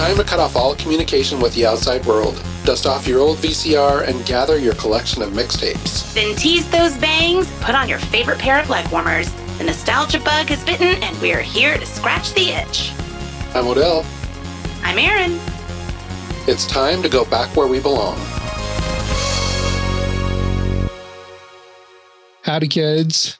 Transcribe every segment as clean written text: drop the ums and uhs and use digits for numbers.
time to cut off all communication with the outside world. Dust off your old VCR and gather your collection of mixtapes. Then tease those bangs, put on your favorite pair of leg warmers. The nostalgia bug has bitten, and we're here to scratch the itch. I'm Odell. I'm Erin. It's time to go back where we belong. Howdy, kids.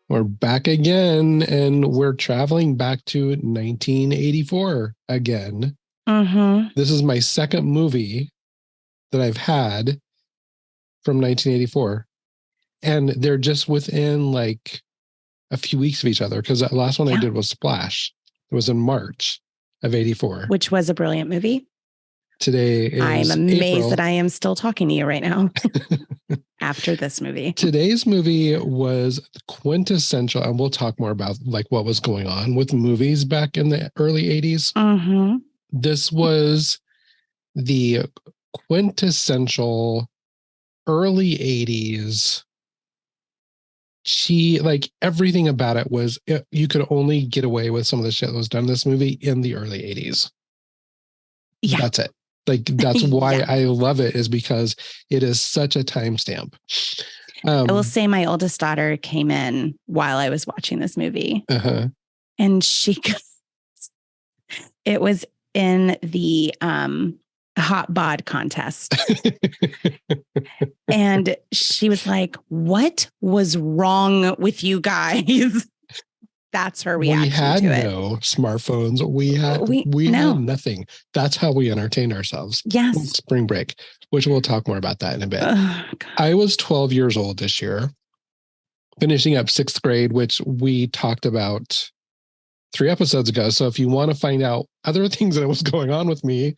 We're back again, and we're traveling back to 1984 again. Mm-hmm. This is my second movie that I've had from 1984. And they're just within like a few weeks of each other, because that last one I did was Splash. It was in March of 84. Which was a brilliant movie. Today is I'm amazed April. that I am still talking to you right now after this movie. Today's movie was quintessential, and we'll talk more about like what was going on with movies back in the early 80s. Mm-hmm. This was the quintessential early 80s. Like everything about it was, you could only get away with some of the shit that was done in this movie in the early 80s. Yeah. That's it. Like, that's why I love it, is because it is such a timestamp. I will say my oldest daughter came in while I was watching this movie. Uh-huh. And it was in the hot bod contest. And she was like, "What was wrong with you guys?" That's her reaction. We had to it. no smartphones. We had nothing. That's how we entertained ourselves. Yes. Spring break, which we'll talk more about that in a bit. Oh, I was 12 years old this year, finishing up 6th grade, which we talked about 3 episodes ago. So if you want to find out other things that was going on with me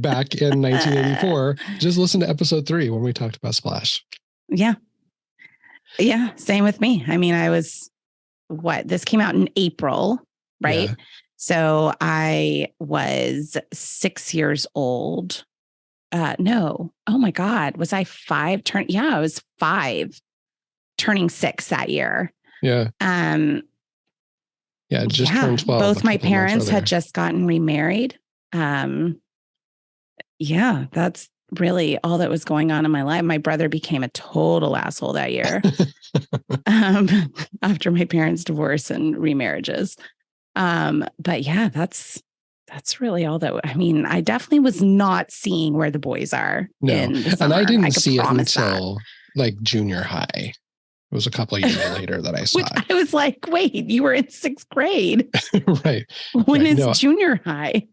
back in 1984, just listen to episode 3 when we talked about Splash. Yeah. Yeah. Same with me. I mean, I was... this came out in April, right? Yeah. So I was 6 years old. No. Oh my God. Was I 5? I was 5 turning 6 that year. Yeah. Just turned 12. Both my parents had just gotten remarried. That's really all that was going on in my life. My brother became a total asshole that year after my parents' divorce and remarriages. But yeah, that's really all that. I mean, I definitely was not seeing Where the Boys Are. No, and I didn't see it until like junior high. It was a couple of years later that I saw it. I was like, wait, you were in 6th grade. Right. When is junior high?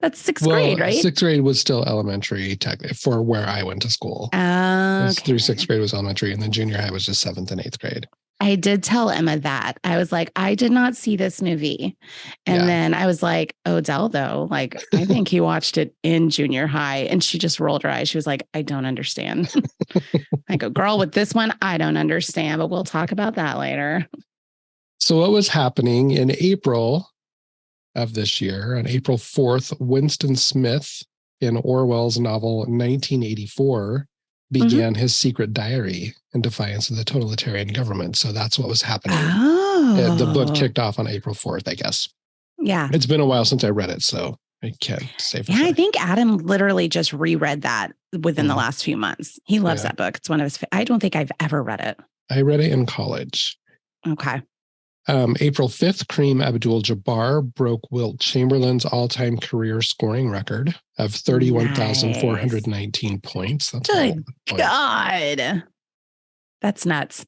That's 6th grade, right? 6th grade was still elementary for where I went to school. Through 6th grade was elementary, and then junior high was just 7th and 8th grade. I did tell Emma that. I was like, I did not see this movie. And then I was like, Odell, though, like, I think he watched it in junior high. And she just rolled her eyes. She was like, I don't understand. I go, girl, with this one, I don't understand, but we'll talk about that later. So what was happening in April of this year, on April 4th, Winston Smith, in Orwell's novel 1984, began his secret diary in defiance of the totalitarian government. So that's what was happening. Oh. The book kicked off on April 4th, I guess. Yeah. It's been a while since I read it, so I can't say for sure. I think Adam literally just reread that within the last few months. He loves that book. It's one of his I don't think I've ever read it. I read it in college. Okay. April 5th, Kareem Abdul-Jabbar broke Wilt Chamberlain's all-time career scoring record of 31,419 points. That's good God. That's nuts.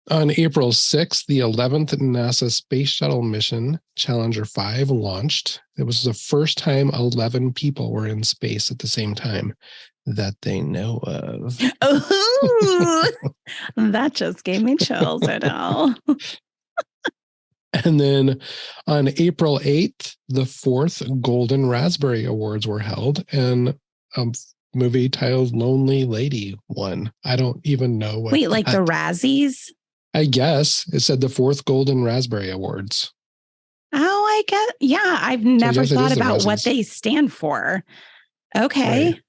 On April 6th, the 11th NASA Space Shuttle mission, Challenger 5, launched. It was the first time 11 people were in space at the same time that they know of. Oh, that just gave me chills, I know. And then on April 8th, the 4th Golden Raspberry Awards were held, and a movie titled Lonely Lady won. I don't even know what. Wait, like the Razzies? I guess it said the 4th Golden Raspberry Awards. Oh, I get. Yeah, I've never thought about what they stand for. Okay. Right.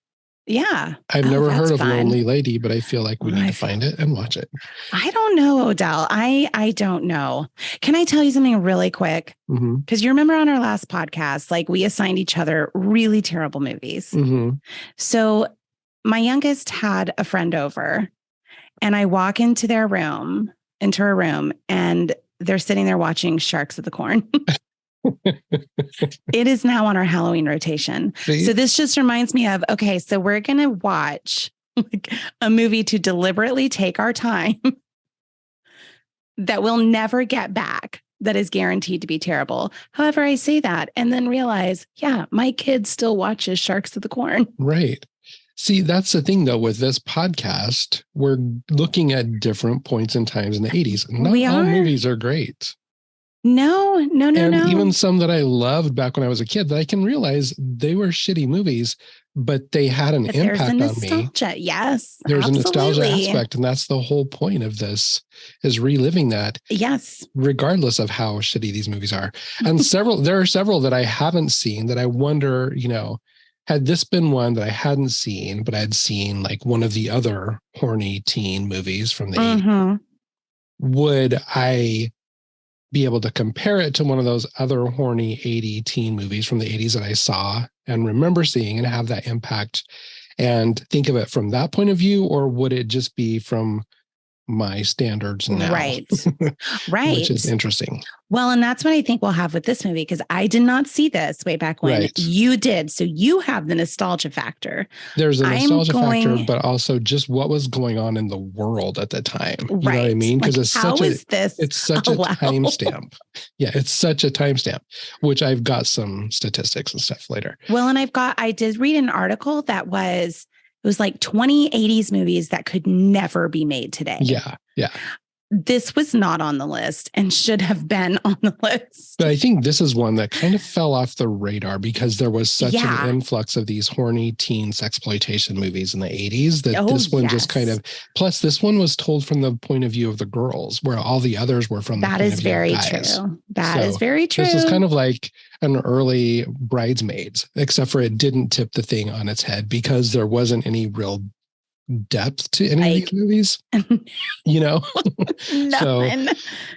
Yeah. I've never heard of fun. Lonely Lady, but I feel like we need to find it and watch it. I don't know, Odell. I don't know. Can I tell you something really quick? Because you remember on our last podcast, like we assigned each other really terrible movies. So my youngest had a friend over and I walk into her room, and they're sitting there watching Sharks of the Corn. It is now on our Halloween rotation. See? So this just reminds me of, okay, so we're going to watch like a movie to deliberately take our time that we'll never get back, that is guaranteed to be terrible. However, I say that and then realize, yeah, my kid still watches Sharks of the Corn. Right. See, that's the thing, though, with this podcast, we're looking at different points in times in the 80s. Not all movies are great. No. Even some that I loved back when I was a kid that I can realize they were shitty movies, but they had an impact on me. Yes. There's absolutely. a nostalgia aspect. And that's the whole point of this, is reliving that. Yes. Regardless of how shitty these movies are. And there are several that I haven't seen that I wonder, had this been one that I hadn't seen, but I'd seen like one of the other horny teen movies from the 80s, would I be able to compare it to one of those other horny 80 teen movies from the 80s that I saw and remember seeing and have that impact and think of it from that point of view? Or would it just be from my standards now? Right. Which is interesting. Well, and that's what I think we'll have with this movie, because I did not see this way back when. You did. So you have the nostalgia factor. There's a nostalgia factor, but also just what was going on in the world at the time. You know what I mean? Because it's such a timestamp. Yeah, it's such a timestamp, which I've got some statistics and stuff later. Well, and I did read an article that it was like 20 80s movies that could never be made today. Yeah. This was not on the list and should have been on the list. But I think this is one that kind of fell off the radar because there was such an influx of these horny teen sexploitation movies in the 80s that this one just kind of, plus this one was told from the point of view of the girls, where all the others were from the point of view of guys. That is very true. This is kind of like an early Bridesmaids, except for it didn't tip the thing on its head because there wasn't any real depth to any of these movies, So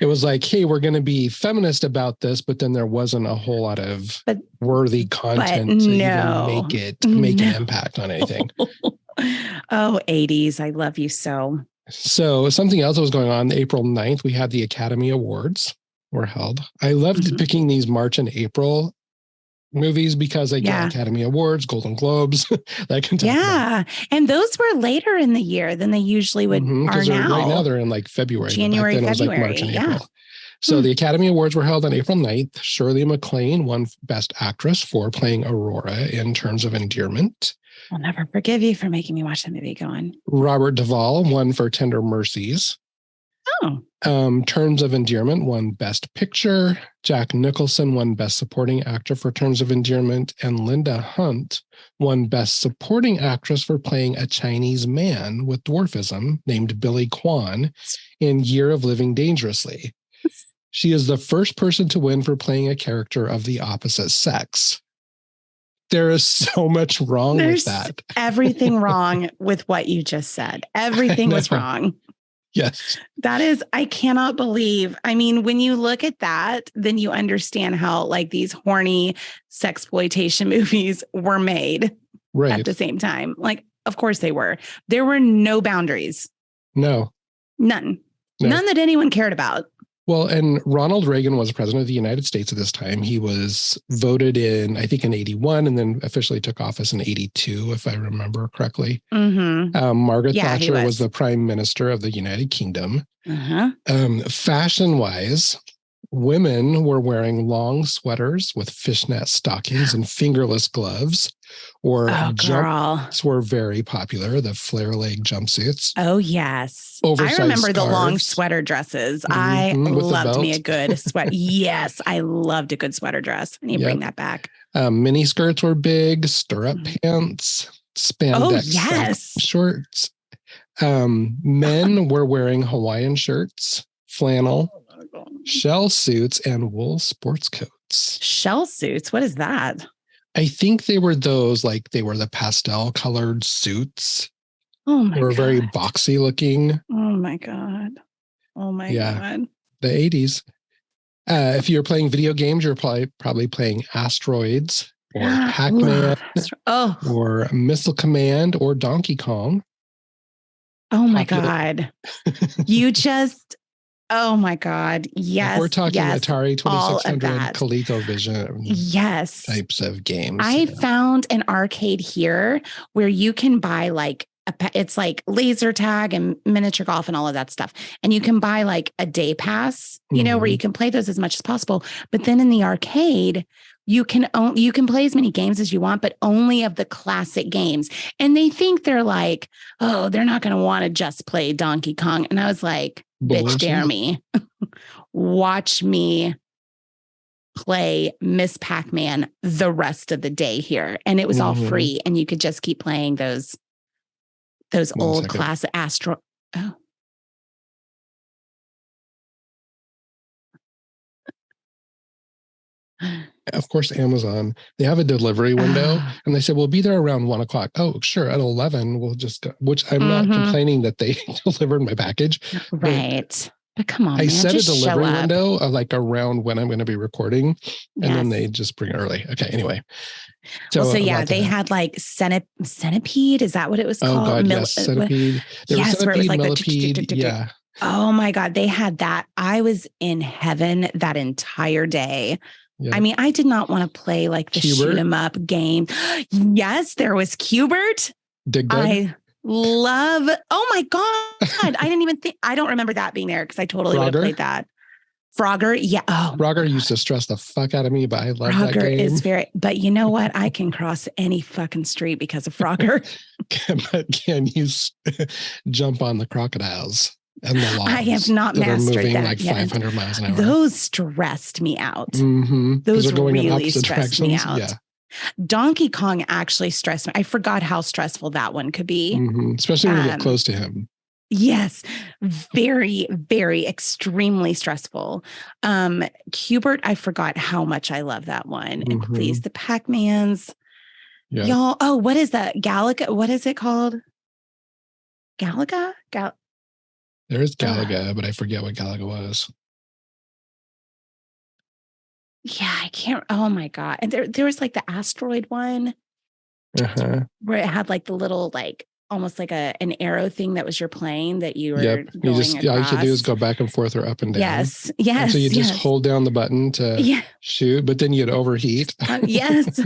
it was like, hey, we're going to be feminist about this, but then there wasn't a whole lot of worthy content to even make an impact on anything. Oh, 80s. I love you so. So something else that was going on April 9th, we had the Academy Awards were held. I loved picking these March and April movies because they get Academy Awards, Golden Globes, that kind of stuff. And those were later in the year than they usually are now. Right now they're in like February. January, February. It was like March and April. So the Academy Awards were held on April 9th. Shirley MacLaine won Best Actress for playing Aurora in Terms of Endearment. I'll never forgive you for making me watch that movie. Go on. Robert Duvall won for Tender Mercies. Terms of Endearment won Best Picture. Jack Nicholson won Best Supporting Actor for Terms of Endearment. And Linda Hunt won Best Supporting Actress for playing a Chinese man with dwarfism named Billy Kwan in Year of Living Dangerously. She is the first person to win for playing a character of the opposite sex. There is so much wrong with that. Everything wrong with what you just said. Everything was wrong. Yes. That is, I cannot believe. I mean, when you look at that, then you understand how like these horny sexploitation movies were made at the same time. Like, of course they were. There were no boundaries. No. None. None that anyone cared about. Well, and Ronald Reagan was president of the United States at this time. He was voted in, I think, in 81 and then officially took office in 82, if I remember correctly. Margaret Thatcher was the prime minister of the United Kingdom. Fashion-wise, women were wearing long sweaters with fishnet stockings and fingerless gloves, or jumps were very popular, the flare leg jumpsuits. Oh, yes. Oversized I remember scarves. The long sweater dresses. I loved me a good sweater. Yes, I loved a good sweater dress. I need to bring that back. Mini skirts were big, stirrup pants, spandex shorts. Men were wearing Hawaiian shirts, flannel, shell suits, and wool sports coats. Shell suits? What is that? I think they were those, like they were the pastel colored suits. Oh my They were God. very boxy looking. Oh my God. Oh my God. The 80s. If you're playing video games, you're probably playing Asteroids or Pac-Man or Missile Command or Donkey Kong. Oh my God. You just, oh my God. Yes. If we're talking Atari 2600, ColecoVision. Yes. Types of games. I found an arcade here where you can buy like, it's like laser tag and miniature golf and all of that stuff. And you can buy like a day pass, where you can play those as much as possible. But then in the arcade, you can play as many games as you want, but only of the classic games. And they think they're like, oh, they're not going to want to just play Donkey Kong. And I was like, bitch, dare me. Watch me play Miss Pac-Man the rest of the day here. And it was all free. And you could just keep playing those old classic Astro. Oh. Of course, Amazon, they have a delivery window and they said, we'll be there around 1 o'clock. Oh, sure. At 11, we'll just go, which I'm not complaining that they delivered my package. Right. But come on, I set a just delivery window of like around when I'm going to be recording and then they just bring it early. Okay. Anyway. So yeah, they had like centipede. Is that what it was called? Oh God, yes. Centipede. There was centipede, where it was like millipede. Yeah. Oh my God. They had that. I was in heaven that entire day. Yeah. I mean, I did not want to play like the shoot 'em up game. Yes, there was Cubert. I love, oh my God. I didn't even think, I don't remember that being there because I totally would have played that. Frogger. Yeah. Oh, Frogger used to stress the fuck out of me, but I love that game. Frogger is but you know what? I can cross any fucking street because of Frogger. But can you jump on the crocodiles and the logs? I have not mastered that like 500 miles an hour. Those stressed me out. Those really stressed me out. Yeah. Donkey Kong actually stressed me. I forgot how stressful that one could be. Especially when you get close to him. Yes. Very, very extremely stressful. Cubert, I forgot how much I love that one. And please, the Pac-Mans. Yeah. Y'all, oh, what is that? Galaga? What is it called? Galaga? There is Galaga, but I forget what Galaga was. Yeah, I can't. Oh my God. And there was like the asteroid one where it had like the little, like almost like an arrow thing that was your plane that you were going across. All you should do is go back and forth or up and down. Yes. And so you just hold down the button to shoot, but then you'd overheat. Yes.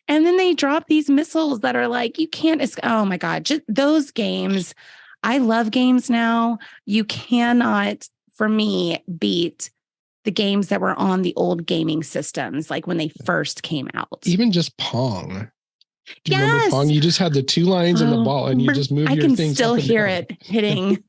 And then they drop these missiles that are like, you can't, oh my God, just those games. I love games now. You cannot, for me, beat the games that were on the old gaming systems, like when they first came out. Even just Pong. Do you remember Pong? You just had the two lines and the ball, and you just move your things. I can still hear it hitting.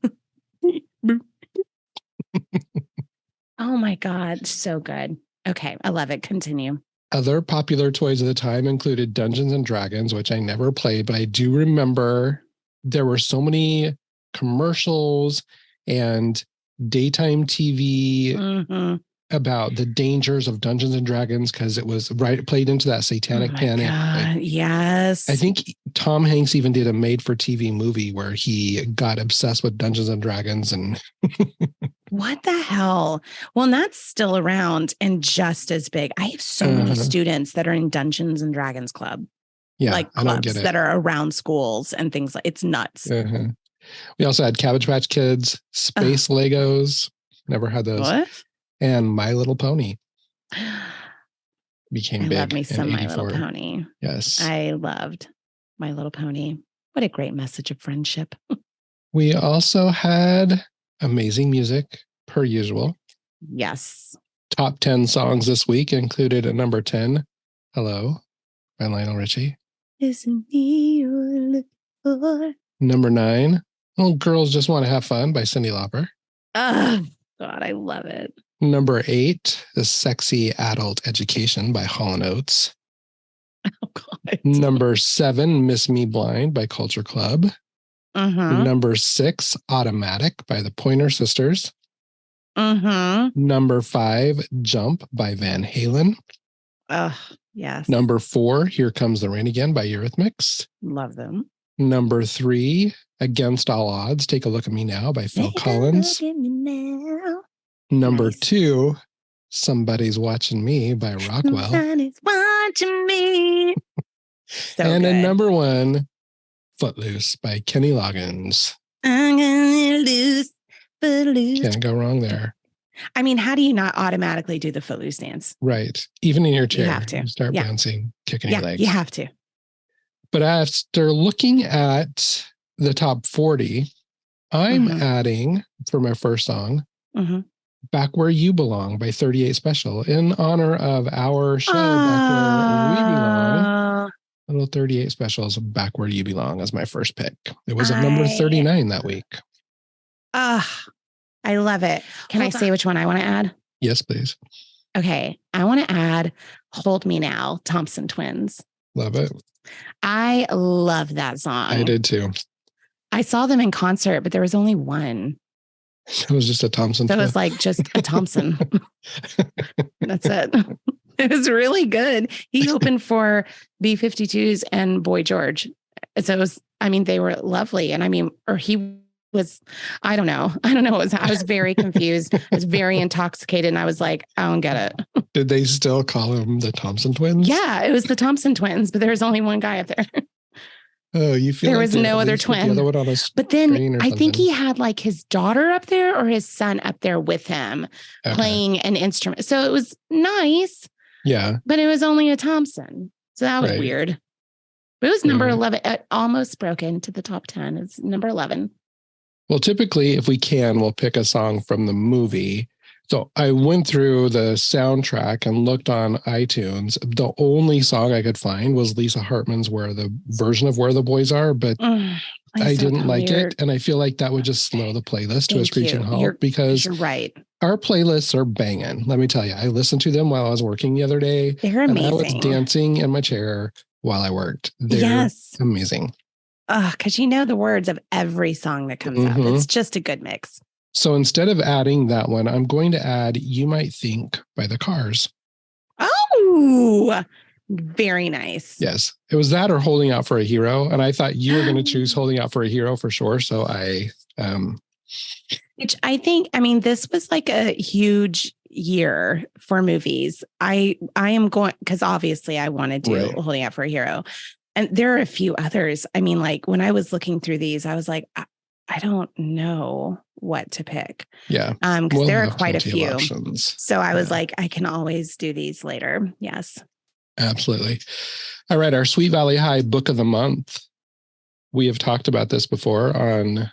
Oh my God, so good. Okay, I love it. Continue. Other popular toys of the time included Dungeons and Dragons, which I never played, but I do remember there were so many commercials and daytime TV about the dangers of Dungeons and Dragons because it was played into that satanic panic. Yes. I think Tom Hanks even did a made-for-TV movie where he got obsessed with Dungeons and Dragons and what the hell? Well, and that's still around and just as big. I have so many students that are in Dungeons and Dragons Club. Yeah, like clubs that are around schools and things like it's nuts. We also had Cabbage Patch Kids, Space Legos. Never had those. What? And My Little Pony became big. I love me some My Little Pony. Yes. I loved My Little Pony. What a great message of friendship. We also had amazing music, per usual. Yes. Top 10 songs this week included at number 10, Hello by Lionel Richie. Isn't me you're looking for? Number 9, Oh, Girls Just Want to Have Fun by Cyndi Lauper. Oh, God, I love it. Number 8, The Sexy Adult Education by Hall & Oates. Oh, God. Number 7, Miss Me Blind by Culture Club. Number 6, Automatic by the Pointer Sisters. Number 5, Jump by Van Halen. Yes. Number 4, Here Comes the Rain Again by Eurythmics. Love them. Number 3, Against All Odds, Take a Look at Me Now by Phil Collins. Look at me now. Number Nice. 2, Somebody's Watching Me by Rockwell. Somebody's watching me. So and good. then number 1, Footloose by Kenny Loggins. I'm gonna lose, Footloose. Can't go wrong there. I mean, how do you not automatically do the Footloose dance? Right. Even in your chair, You have to. you start Yeah. bouncing, kicking your legs. You have to. But after looking at the top 40, I'm adding for my first song, Back Where You Belong by 38 Special in honor of our show, Back Where We Belong. Little 38 Specials, Back Where You Belong as my first pick. It was at number 39 that week. I love it. Can I say which one I want to add? Yes, please. Okay. I want to add Hold Me Now, Thompson Twins. Love it. I love that song. I did too. I saw them in concert, but there was only one. It was just a Thompson. So it was like just a Thompson. That's it. It was really good. He opened for B-52s and Boy George. So it was, I mean, they were lovely. And I mean, or he was, I don't know. I was very confused. I was very intoxicated. And I was like, I don't get it. Did they still call him the Thompson Twins? Yeah, it was the Thompson Twins, but there was only one guy up there. Oh, you feel there like was no other twin. The other one on a but then I something. think he had like his daughter up there or his son up there with him playing an instrument. So it was nice. Yeah. But it was only a Thompson. So that was weird. But it was number 11. It almost broke into the top 10. It's number 11. Well, typically, if we can, we'll pick a song from the movie. So I went through the soundtrack and looked on iTunes. The only song I could find was Lisa Hartman's Where the Boys Are, but I didn't like it. And I feel like that would just slow the playlist to a screeching halt because you're right. Our playlists are banging. Let me tell you, I listened to them while I was working the other day. They're amazing. And I was dancing in my chair while I worked. They're amazing. Because you know the words of every song that comes up. It's just a good mix. So instead of adding that one, I'm going to add You Might Think by the Cars. Oh, very nice. Yes. It was that or Holding Out for a Hero. And I thought you were going to choose Holding Out for a Hero for sure. So which I think, I mean, this was like a huge year for movies. I am going, because obviously I want to do Holding Out for a Hero. And there are a few others. I mean, like when I was looking through these, I was like, I don't know what to pick. Yeah. Because there are quite a few. Options. So I was like, I can always do these later. Yes. Absolutely. All right. Our Sweet Valley High Book of the Month. We have talked about this before on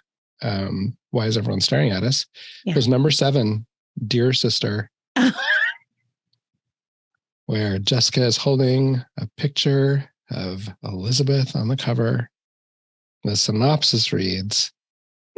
Why Is Everyone Staring at Us? Yeah. It was number 7, Dear Sister, where Jessica is holding a picture of Elizabeth on the cover. The synopsis reads,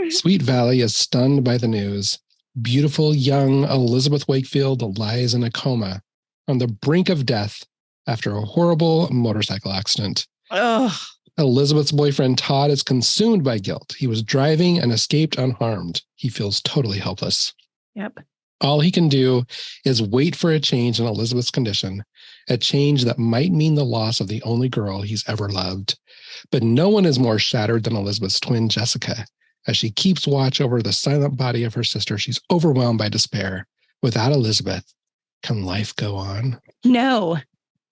Sweet Valley is stunned by the news. Beautiful young Elizabeth Wakefield lies in a coma on the brink of death after a horrible motorcycle accident. Ugh. Elizabeth's boyfriend, Todd, is consumed by guilt. He was driving and escaped unharmed. He feels totally helpless. Yep. All he can do is wait for a change in Elizabeth's condition, a change that might mean the loss of the only girl he's ever loved. But no one is more shattered than Elizabeth's twin, Jessica. As she keeps watch over the silent body of her sister, she's overwhelmed by despair. Without Elizabeth, can life go on? No,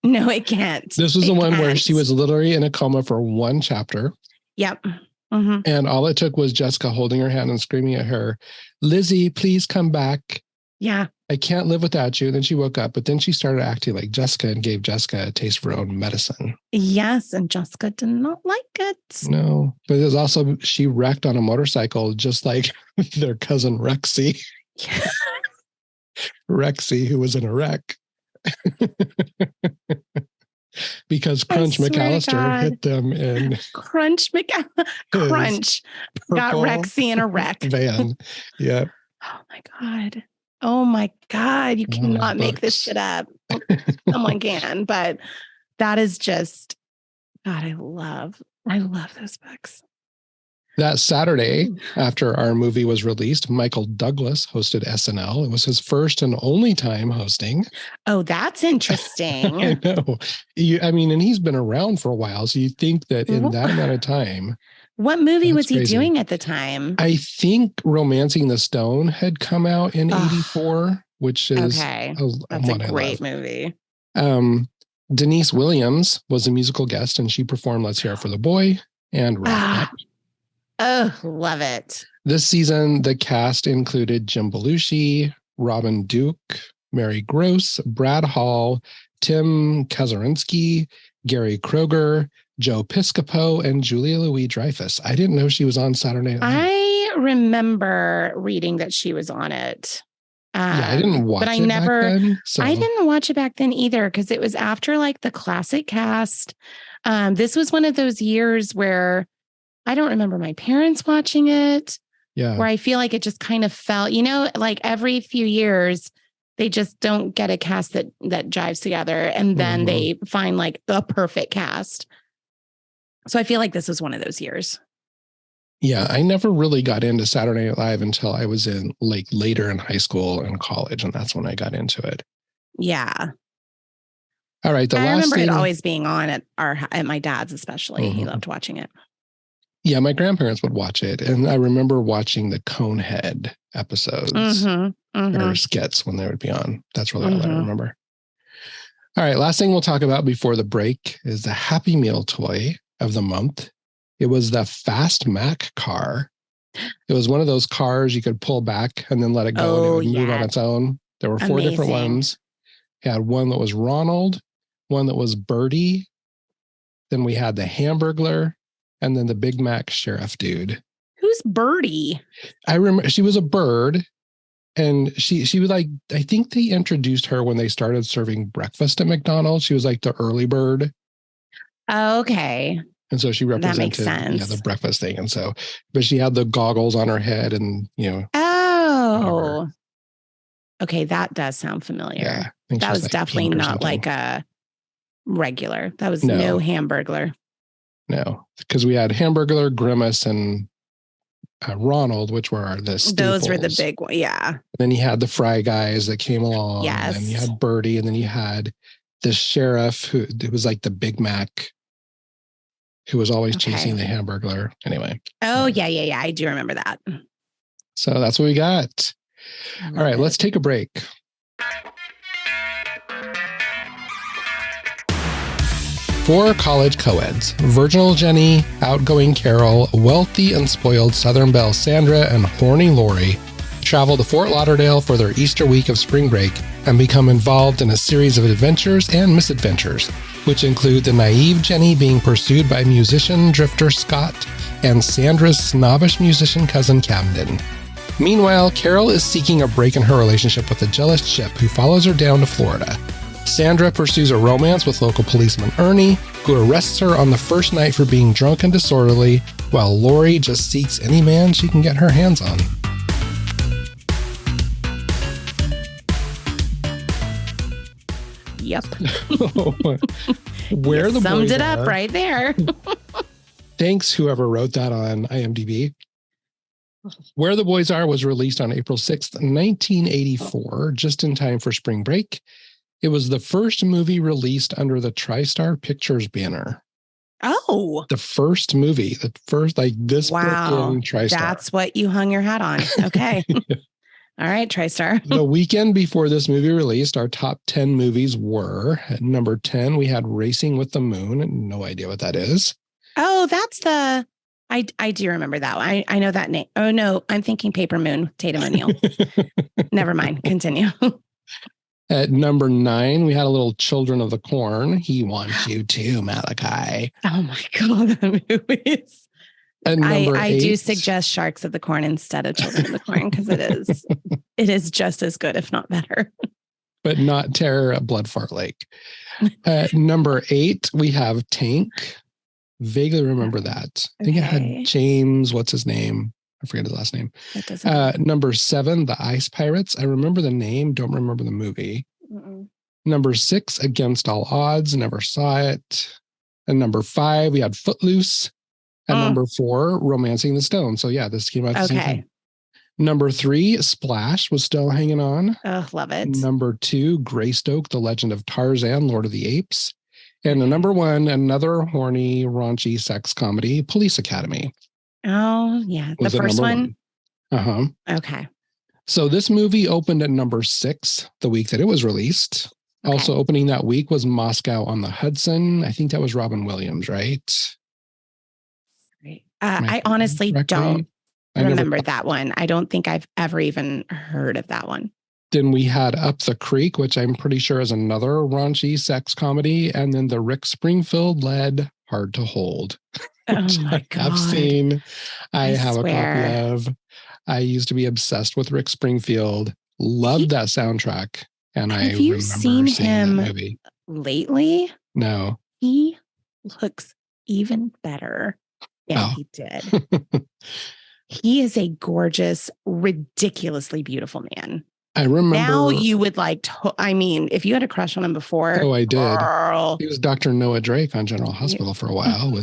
it can't. This was the one where she was literally in a coma for one chapter. Yep. Mm-hmm. And all it took was Jessica holding her hand and screaming at her, Lizzie, please come back. Yeah. I can't live without you. And then she woke up, but then she started acting like Jessica and gave Jessica a taste of her own medicine. Yes. And Jessica did not like it. No, but there's also, she wrecked on a motorcycle, just like their cousin Rexy. Yeah. Rexy, who was in a wreck. Because Crunch McAllister hit them in Crunch got Rexy in a wreck van. Yeah. Oh my God. You cannot make this shit up. Someone can, but that is just, God, I love those books. That Saturday, after our movie was released, Michael Douglas hosted SNL. It was his first and only time hosting. Oh, that's interesting. I know. And he's been around for a while. So you think that in that amount of time. What movie was he doing at the time? I think Romancing the Stone had come out in 84, which is that's a great movie. Denise Williams was a musical guest, and she performed Let's Hear It for the Boy and Wrap It Up. Oh, love it. This season, the cast included Jim Belushi, Robin Duke, Mary Gross, Brad Hall, Tim Kazurinsky, Gary Kroger, Joe Piscopo, and Julia Louis-Dreyfus. I didn't know she was on Saturday Night Live. I remember reading that she was on it. I didn't watch it back then. So. I didn't watch it back then either because it was after like the classic cast. This was one of those years where I don't remember my parents watching it. Yeah. Where I feel like it just kind of fell, like every few years, they just don't get a cast that jives together. And then they find like the perfect cast. So I feel like this was one of those years. Yeah, I never really got into Saturday Night Live until I was in later in high school and college. And that's when I got into it. Yeah. All right. I remember it always being on at my dad's, especially. He loved watching it. Yeah, my grandparents would watch it. And I remember watching the Conehead episodes or skits when they would be on. That's really all I remember. All right. Last thing we'll talk about before the break is the Happy Meal toy of the month. It was the Fast Mac car. It was one of those cars you could pull back and then let it go and it would move on its own. There were 4 different ones. We had one that was Ronald, one that was Birdie. Then we had the Hamburglar. And then the Big Mac sheriff dude. Who's Birdie? I remember she was a bird. And she was like, I think they introduced her when they started serving breakfast at McDonald's. She was like the early bird. Okay. And so she represented the breakfast thing. And so, but she had the goggles on her head and, Oh. Okay. That does sound familiar. Yeah, that was definitely not like a regular. That was no Hamburglar. No, because we had Hamburglar, Grimace, and Ronald, which were the staples. Those were the big ones, yeah. And then you had the Fry Guys that came along. Yes. And then you had Birdie, and then you had the sheriff who was like the Big Mac, who was always chasing the Hamburglar. Anyway. Oh, yeah. I do remember that. So that's what we got. All right, let's take a break. Four college co-eds, virginal Jennie, outgoing Carol, wealthy and spoiled Southern belle Sandra, and horny Lori, travel to Fort Lauderdale for their Easter week of spring break and become involved in a series of adventures and misadventures, which include the naive Jennie being pursued by musician drifter Scott and Sandra's snobbish musician cousin Camden. Meanwhile, Carol is seeking a break in her relationship with a jealous Chip who follows her down to Florida. Sandra pursues a romance with local policeman Ernie, who arrests her on the first night for being drunk and disorderly, while Lori just seeks any man she can get her hands on. Yep. Where the summed boys it up are. Right there. Thanks, whoever wrote that on IMDb. Where the Boys Are was released on April 6th, 1984, just in time for spring break. It was the first movie released under the TriStar Pictures banner. Oh. The first movie, this frickin' TriStar. That's what you hung your hat on. Okay. All right, TriStar. The weekend before this movie released, our top 10 movies were at number 10, we had Racing with the Moon. No idea what that is. Oh, that's the... I do remember that one. I know that name. Oh, no, I'm thinking Paper Moon, Tatum O'Neal. Never mind. Continue. At number 9, we had a little Children of the Corn. He wants you too, Malachi. Oh, my God. That movie is... At number 8, I do suggest Sharks of the Corn instead of Children of the Corn because it is just as good, if not better. But not Terror at Blood Fart Lake. At number 8, we have Tank. Vaguely remember that. I think it had James, what's his name? I forget his last name. That doesn't number 7, The Ice Pirates. I remember the name, don't remember the movie. Mm-mm. Number 6, Against All Odds. Never saw it. And number 5, we had Footloose. At number 4, Romancing the Stone. So yeah, this came out at the same time. Number 3, Splash was still hanging on. Oh, love it. Number 2, Greystoke, The Legend of Tarzan, Lord of the Apes. And the number 1, another horny, raunchy sex comedy, Police Academy. Oh, yeah. The first one? Uh-huh. Okay. So this movie opened at number 6 the week that it was released. Okay. Also opening that week was Moscow on the Hudson. I think that was Robin Williams, right? Right. I honestly don't remember that one. I don't think I've ever even heard of that one. Then we had Up the Creek, which I'm pretty sure is another raunchy sex comedy. And then the Rick Springfield-led Hard to Hold. Oh my God. I've seen. I have a copy of. I used to be obsessed with Rick Springfield. Loved that soundtrack. And I remember seen him that movie lately? No. He looks even better than he did. He is a gorgeous, ridiculously beautiful man. I remember. Now you would if you had a crush on him before. Oh, I did. Girl. He was Dr. Noah Drake on General Hospital for a while.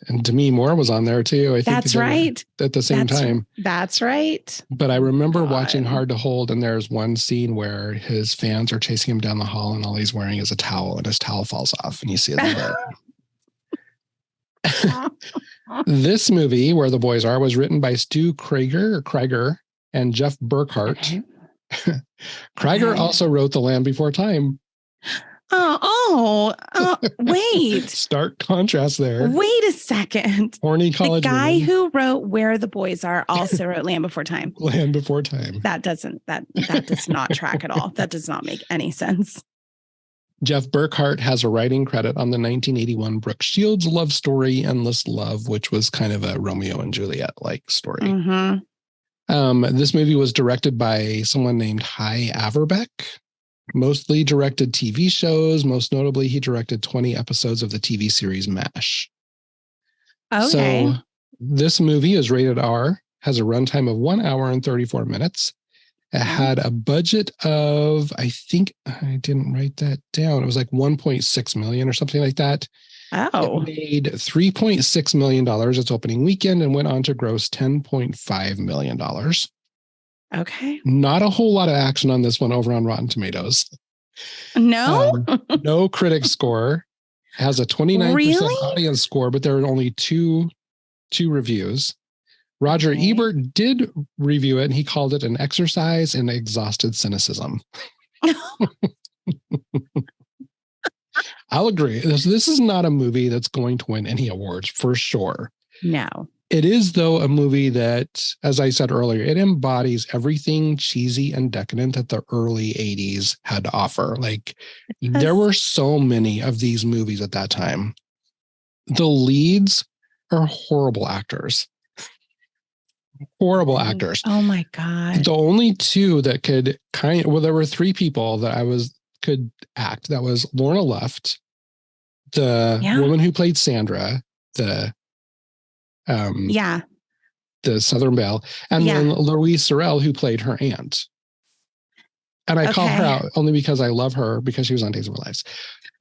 And Demi Moore was on there too. I think that's right. At the same time. That's right. But I remember watching Hard to Hold, and there's one scene where his fans are chasing him down the hall, and all he's wearing is a towel, and his towel falls off, and you see it. This movie, Where the Boys Are, was written by Stu Krieger and Jeff Burkhart. Okay. Krieger also wrote The Land Before Time. Wait. Stark contrast there. Wait a second. Horny college. The guy who wrote Where the Boys Are also wrote Land Before Time. Land Before Time. That does not track at all. That does not make any sense. Jeff Burkhart has a writing credit on the 1981 Brooke Shields love story, Endless Love, which was kind of a Romeo and Juliet-like story. Mm-hmm. This movie was directed by someone named Hy Averbeck. Mostly directed TV shows. Most notably, he directed 20 episodes of the TV series MASH. Okay. So this movie is rated R, has a runtime of 1 hour and 34 minutes. It had a budget of, I think, I didn't write that down. It was like 1.6 million or something like that. Oh. It made $3.6 million its opening weekend and went on to gross $10.5 million. Okay. Not a whole lot of action on this one over on Rotten Tomatoes. No? No critic score. It has a 29% audience score, but there are only two reviews. Roger Ebert did review it, and he called it an exercise in exhausted cynicism. I'll agree. This is not a movie that's going to win any awards, for sure. No. It is, though, a movie that, as I said earlier, it embodies everything cheesy and decadent that the early 80s had to offer. Like, there were so many of these movies at that time. The leads are horrible actors. Horrible actors. Oh, my God. The only two that could there were 3 people that could act. That was Lorna Luft, the woman who played Sandra, the Southern Belle, and then Louise Sorel, who played her aunt. And I call her out only because I love her, because she was on Days of Our Lives.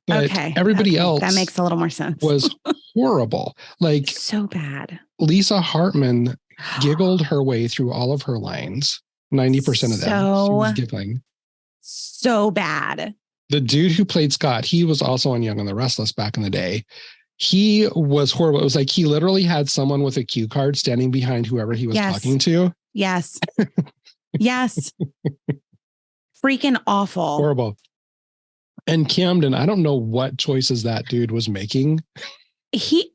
But everybody else, that makes a little more sense, was horrible. Like, so bad. Lisa Hartman giggled her way through all of her lines. 90% of them she was giggling. So bad. The dude who played Scott, he was also on Young and the Restless back in the day. He was horrible. It was like he literally had someone with a cue card standing behind whoever he was talking to. Yes. Yes. Freaking awful. Horrible. And Camden, I don't know what choices that dude was making. He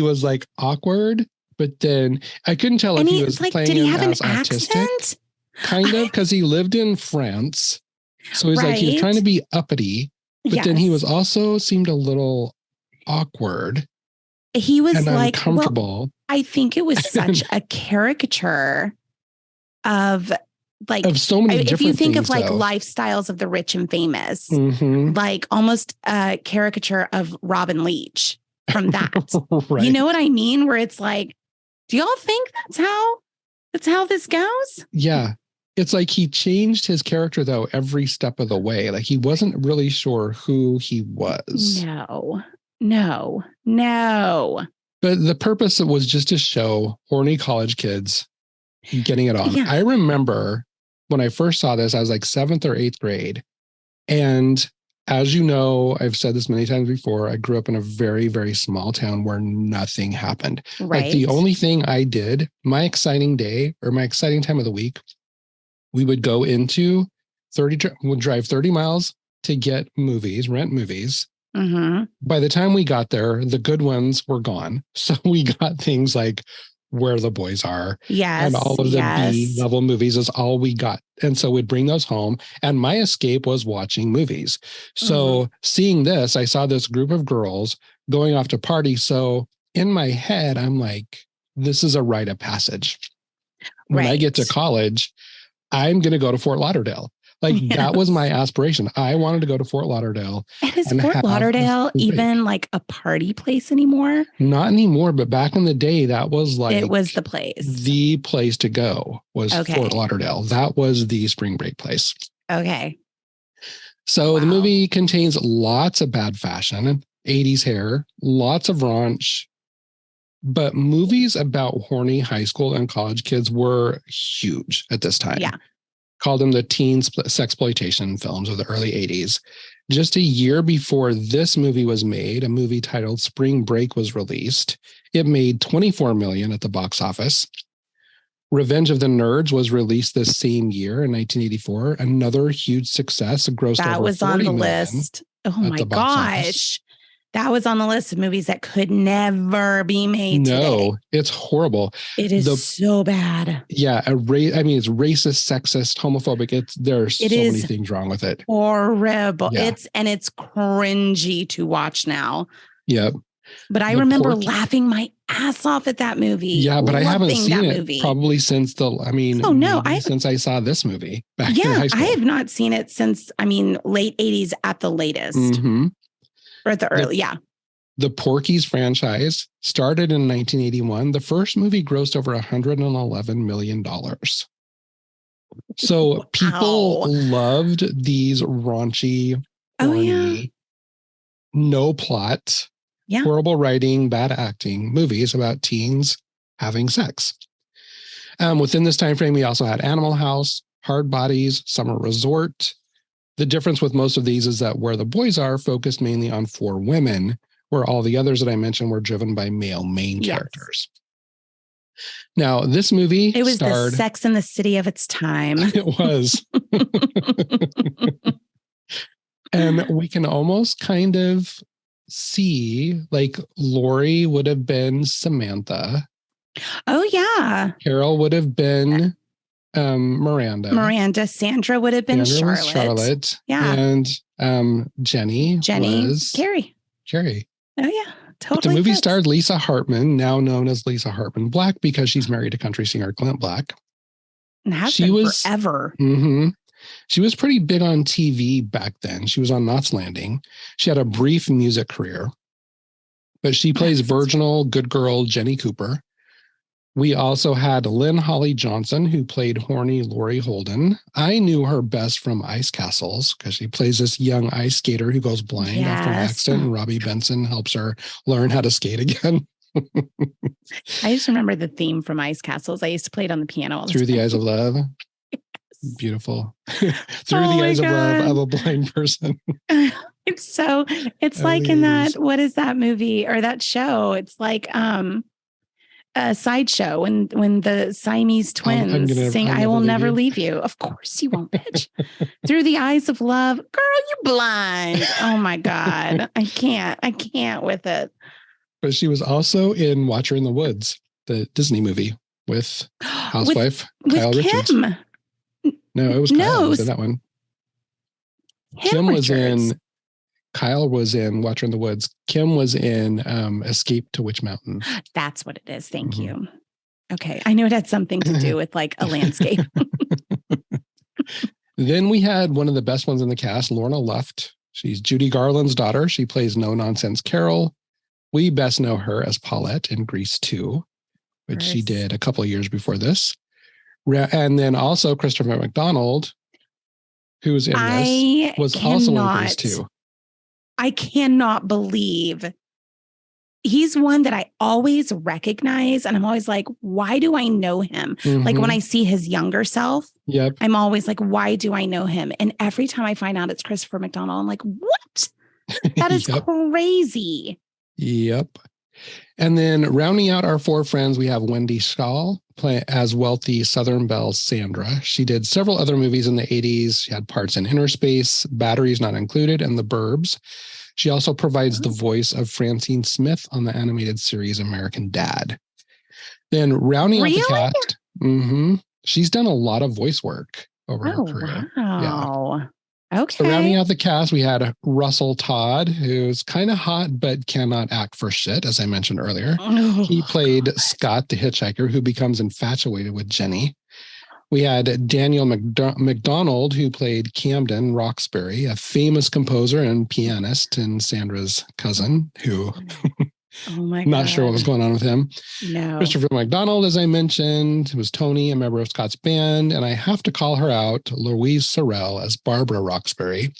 was like awkward, but then I couldn't tell if he was like, playing him as autistic. Accent? Kind of, because he lived in France. So he's like, he was trying to be uppity, but then he was also seemed a little awkward. He was like uncomfortable. Well, I think it was such a caricature of so many different if you think things, of lifestyles of the rich and famous, like almost a caricature of Robin Leach from that. Right. You know what I mean? Where it's like, do y'all think that's how this goes? Yeah. It's like he changed his character, though, every step of the way. Like, he wasn't really sure who he was. No. No. But the purpose was just to show horny college kids getting it on. Yeah. I remember when I first saw this, I was like 7th or 8th grade. And as you know, I've said this many times before, I grew up in a very, very small town where nothing happened. Right. Like the only thing I did, my exciting day or my exciting time of the week, we would go into we'd drive 30 miles to get movies, rent movies. Mm-hmm. By the time we got there, the good ones were gone. So we got things like Where the Boys Are. Yes. And all of the B-level movies is all we got. And so we'd bring those home. And my escape was watching movies. So seeing this, I saw this group of girls going off to party. So in my head, I'm like, this is a rite of passage. When I get to college, I'm going to go to Fort Lauderdale. Like that was my aspiration. I wanted to go to Fort Lauderdale. And is Fort Lauderdale even like a party place anymore? Not anymore, but back in the day, that was like it was the place. The place to go was Fort Lauderdale. That was the spring break place. Okay. So the movie contains lots of bad fashion, 80s hair, lots of raunch, but movies about horny high school and college kids were huge at this time. Yeah. Called them the teen sexploitation films of the early 80s. Just a year before this movie was made, a movie titled Spring Break was released. It made $24 million at the box office. Revenge of the Nerds was released this same year in 1984. Another huge success. It grossed that over was on the $40 list. Oh my gosh. That was on the list of movies that could never be made today. It's horrible. It is so bad. Yeah. I mean, it's racist, sexist, homophobic. There's so many things wrong with it. Horrible. Yeah. It's cringy to watch now. Yep. But I remember laughing my ass off at that movie. Yeah, but I haven't seen it probably since since I saw this movie back in high school. I have not seen it since, late 80s at the latest. Mm-hmm. Or at the early, The Porky's franchise started in 1981. The first movie grossed over $111 million. So people loved these raunchy, horny, no plot, horrible writing, bad acting movies about teens having sex. Within this time frame, we also had Animal House, Hard Bodies, Summer Resort. The difference with most of these is that Where the Boys Are focused mainly on 4 women, where all the others that I mentioned were driven by male main characters. Now, this movie it was the Sex and the City of its time. It was. And we can almost kind of see, like, Lori would have been Samantha. Oh, yeah. Carol would have been Miranda. Sandra would have been Charlotte. Yeah. And Jennie was Carrie. Oh, yeah. Totally. But the movie starred Lisa Hartman, now known as Lisa Hartman Black, because she's married to country singer Clint Black. And has been forever. Mm-hmm. She was pretty big on TV back then. She was on Knots Landing. She had a brief music career, but she plays virginal good girl Jennie Cooper. We also had Lynn Holly Johnson, who played horny Lori Holden. I knew her best from Ice Castles because she plays this young ice skater who goes blind after an accident, and Robbie Benson helps her learn how to skate again. I just remember the theme from Ice Castles. I used to play it on the piano all the Through time. the Eyes of Love. Yes. Beautiful. Through the Eyes of Love of a blind person. It's like in that, what is that movie or that show? It's like a sideshow when the Siamese twins sing I Will Never Leave You. Of course you won't, bitch. Through the Eyes of Love. Girl, you blind. Oh my God. I can't with it. But she was also in Watcher in the Woods, the Disney movie with housewife Kyle Richards. Kim. No, it was Kyle. It was in that one. Kim was in Kyle was in Watcher in the Woods. Kim was in Escape to Witch Mountain. That's what it is. Thank you. Okay. I knew it had something to do with like a landscape. Then we had one of the best ones in the cast, Lorna Luft. She's Judy Garland's daughter. She plays No Nonsense Carol. We best know her as Paulette in Grease 2, which she did a couple of years before this. And then also Christopher McDonald, who was in this, was also in Grease 2. I cannot believe he's one that I always recognize. And I'm always like, why do I know him? Like when I see his younger self, I'm always like, why do I know him? And every time I find out it's Christopher McDonald, I'm like, what? That is crazy. Yep. And then rounding out our 4 friends, we have Wendy Schall play as wealthy Southern belle Sandra. She did several other movies in the 80s. She had parts in Inner Space, Batteries Not Included, and The Burbs. She also provides the voice of Francine Smith on the animated series American Dad. Then rounding out the cast, she's done a lot of voice work over her career. Wow. Yeah. Okay. So rounding out the cast, we had Russell Todd, who's kind of hot but cannot act for shit, as I mentioned earlier. He played Scott the hitchhiker, who becomes infatuated with Jennie. We had Daniel McDonald, who played Camden Roxbury, a famous composer and pianist, and Sandra's cousin, who not sure what was going on with him. No. Christopher McDonald, as I mentioned, was Tony, a member of Scott's band, and I have to call her out, Louise Sorrell as Barbara Roxbury,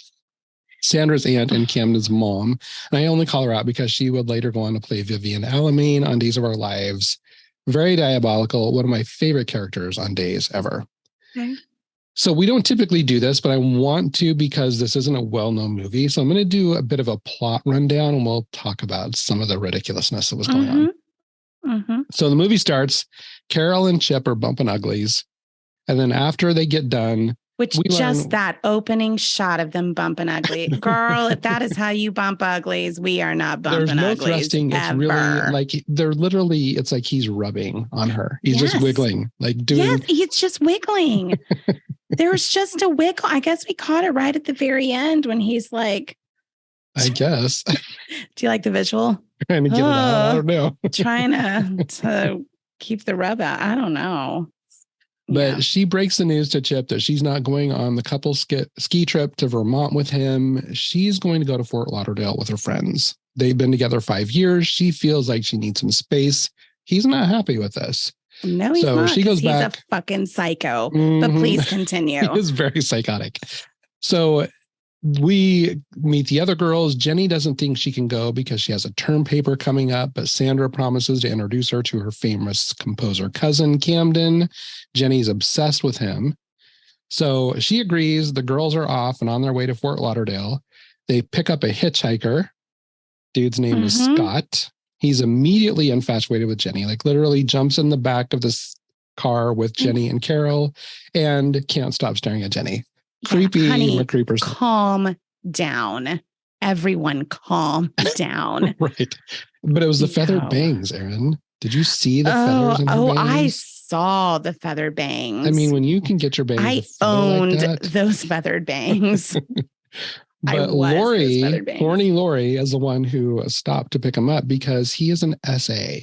Sandra's aunt and Camden's mom. And I only call her out because she would later go on to play Vivian Alamine on Days of Our Lives. Very diabolical. One of my favorite characters on Days ever. Okay. So we don't typically do this, but I want to because this isn't a well-known movie. So I'm going to do a bit of a plot rundown and we'll talk about some of the ridiculousness that was going on. So the movie starts, Carol and Chip are bumping uglies. And then after they get done, that opening shot of them bumping ugly. Girl, if that is how you bump uglies, we are not bumping uglies. There's no thrusting. It's really like it's like he's rubbing on her. He's just wiggling, like doing. Yes, he's just wiggling. There's just a wiggle. I guess we caught it right at the very end when he's like, I guess. Do you like the visual? Trying to get it out. I don't know. Trying to keep the rub out. I don't know. But she breaks the news to Chip that she's not going on the couple ski trip to Vermont with him. She's going to go to Fort Lauderdale with her friends. They've been together 5 years. She feels like she needs some space. He's not happy with this. No, he's not. She goes back. He's a fucking psycho. But please continue. He is very psychotic. So we meet the other girls. Jennie doesn't think she can go because she has a term paper coming up, but Sandra promises to introduce her to her famous composer cousin, Camden. Jennie's obsessed with him. So she agrees. The girls are off and on their way to Fort Lauderdale. They pick up a hitchhiker. Dude's name is Scott. He's immediately infatuated with Jennie, like literally jumps in the back of this car with Jennie and Carol and can't stop staring at Jennie. Creepy, honey, creepers. Calm down. Everyone calm down. Right. But it was the feathered bangs, Erin. Did you see the feathers in her bangs? I saw the feathered bangs. I mean, when you can get your bangs. I owned those feathered bangs. But Lori, horny Lori, is the one who stopped to pick him up because he is an SA.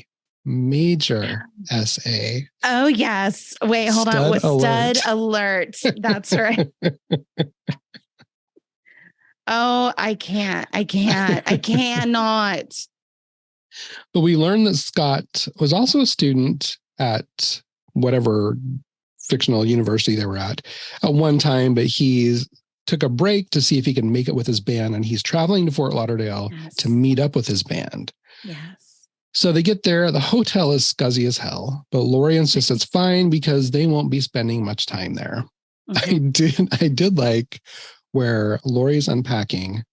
Major SA. Oh, yes. Wait, hold on. Stud alert. That's right. Oh, I cannot. But we learned that Scott was also a student at whatever fictional university they were at one time, but he's took a break to see if he can make it with his band. And he's traveling to Fort Lauderdale to meet up with his band. Yes. So they get there. The hotel is scuzzy as hell, but Lori insists it's fine because they won't be spending much time there. I did like where Lori's unpacking.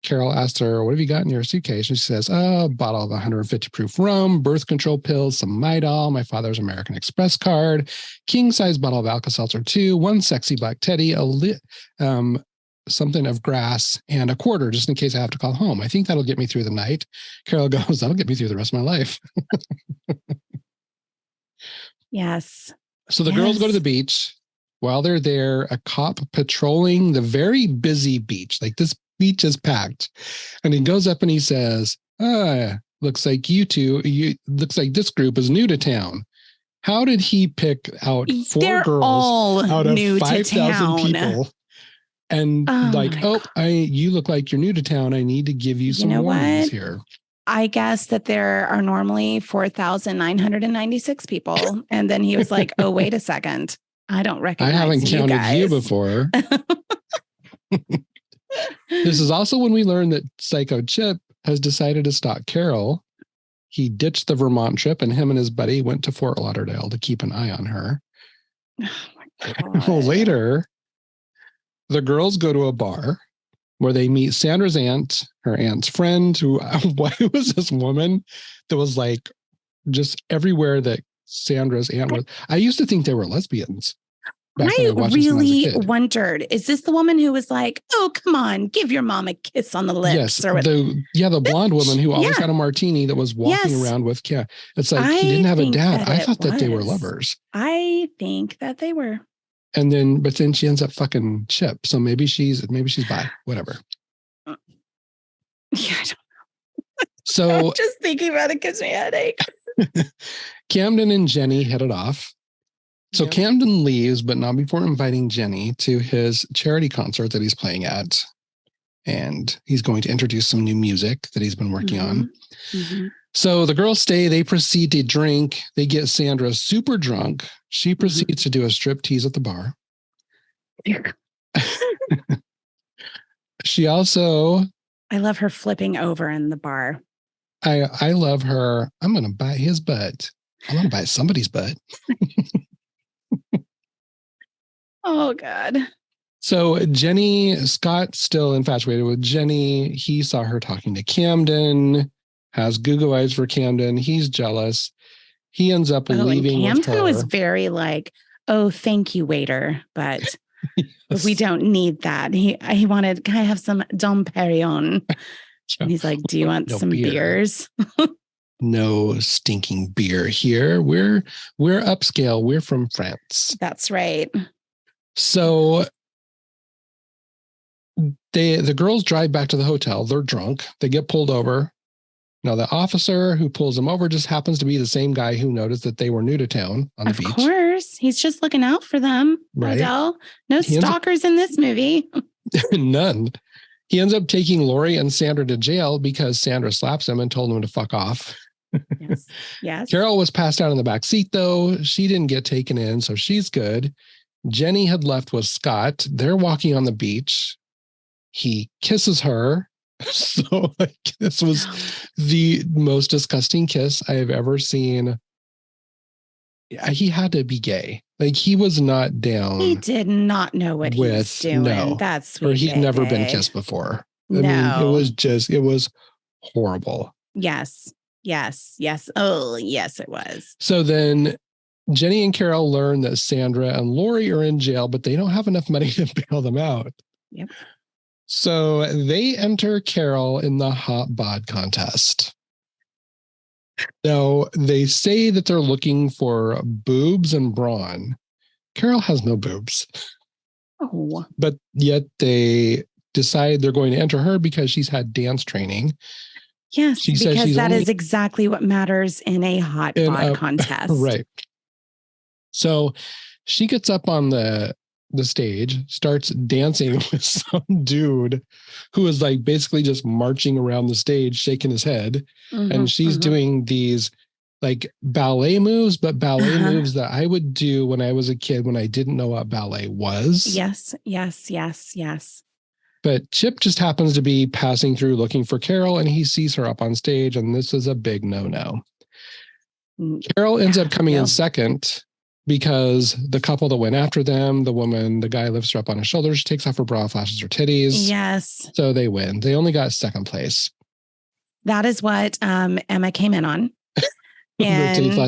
Carol asked her, "What have you got in your suitcase?" And she says, a bottle of 150 proof rum, birth control pills, some Midol, my father's American Express card, king-size bottle of Alka-Seltzer 2, one sexy black teddy, something of grass, and a quarter just in case I have to call home. I think that'll get me through the night. Carol goes, "That'll get me through the rest of my life." Yes. So the girls go to the beach. While they're there, a cop patrolling the very busy beach, like this beach is packed. And he goes up and he says, looks like looks like this group is new to town. How did he pick out four girls out of 5,000 people? And you look like you're new to town. I need to give you some warnings here. I guess that there are normally 4,996 people. And then he was like, oh, wait a second. I don't recognize you. I haven't counted you before. This is also when we learn that Psycho Chip has decided to stalk Carol he ditched the Vermont trip and him and his buddy went to Fort Lauderdale to keep an eye on her. Oh my God. Later, the girls go to a bar where they meet Sandra's aunt, her aunt's friend, who was this woman that was like just everywhere that Sandra's aunt was. I used to think they were lesbians. I really wondered, is this the woman who was like, oh, come on, give your mom a kiss on the lips? Yes, the blonde woman who always had a martini that was walking around with, it's like he didn't have a dad. I thought that they were lovers. I think that they were. And then, but then she ends up fucking Chip. So maybe she's bi, whatever. Yeah, I don't know. So I'm just thinking about it gives me a headache. Camden and Jennie headed off. So Camden leaves, but not before inviting Jennie to his charity concert that he's playing at. And he's going to introduce some new music that he's been working on. Mm-hmm. So the girls stay, they proceed to drink. They get Sandra super drunk. She proceeds to do a strip tease at the bar. She also... I love her flipping over in the bar. I love her. I'm going to bite his butt. I'm going to bite somebody's butt. Oh, God. So Jennie, Scott's still infatuated with Jennie. He saw her talking to Camden, has Google eyes for Camden. He's jealous. He ends up leaving with her. Camden was very like, oh, thank you, waiter. But we don't need that. He wanted, can I have some Dom Perignon? And he's like, do you want some beers? No stinking beer here. We're upscale. We're from France. That's right. So the girls drive back to the hotel. They're drunk. They get pulled over. Now, the officer who pulls them over just happens to be the same guy who noticed that they were new to town on the beach. Of course. He's just looking out for them. Right. Adele. No stalkers in this movie. None. He ends up taking Lori and Sandra to jail because Sandra slaps him and told him to fuck off. Yes. Carol was passed out in the back seat, though. She didn't get taken in, so she's good. Jennie had left with Scott. They're walking on the beach. He kisses her. So this was the most disgusting kiss I have ever seen. He had to be gay. He was not down. He did not know what he was doing. No, that's sweet. Or he'd never been kissed before. I mean, it was horrible. Yes. Oh, yes, it was. So then Jennie and Carol learn that Sandra and Lori are in jail, but they don't have enough money to bail them out. Yep. So they enter Carol in the hot bod contest. Now, they say that they're looking for boobs and brawn. Carol has no boobs. Oh. But yet they decide they're going to enter her because she's had dance training. Yes, because that is exactly what matters in a hot bod contest. Right. So she gets up on the stage, starts dancing with some dude who is basically just marching around the stage, shaking his head. And she's doing these ballet moves, but ballet moves that I would do when I was a kid when I didn't know what ballet was. Yes. But Chip just happens to be passing through looking for Carol, and he sees her up on stage, and this is a big no-no. Carol ends up coming in second because the couple that went after them, the guy lifts her up on his shoulder. She takes off her bra, flashes her titties. Yes. So they win. They only got second place. That is what Emma came in on. And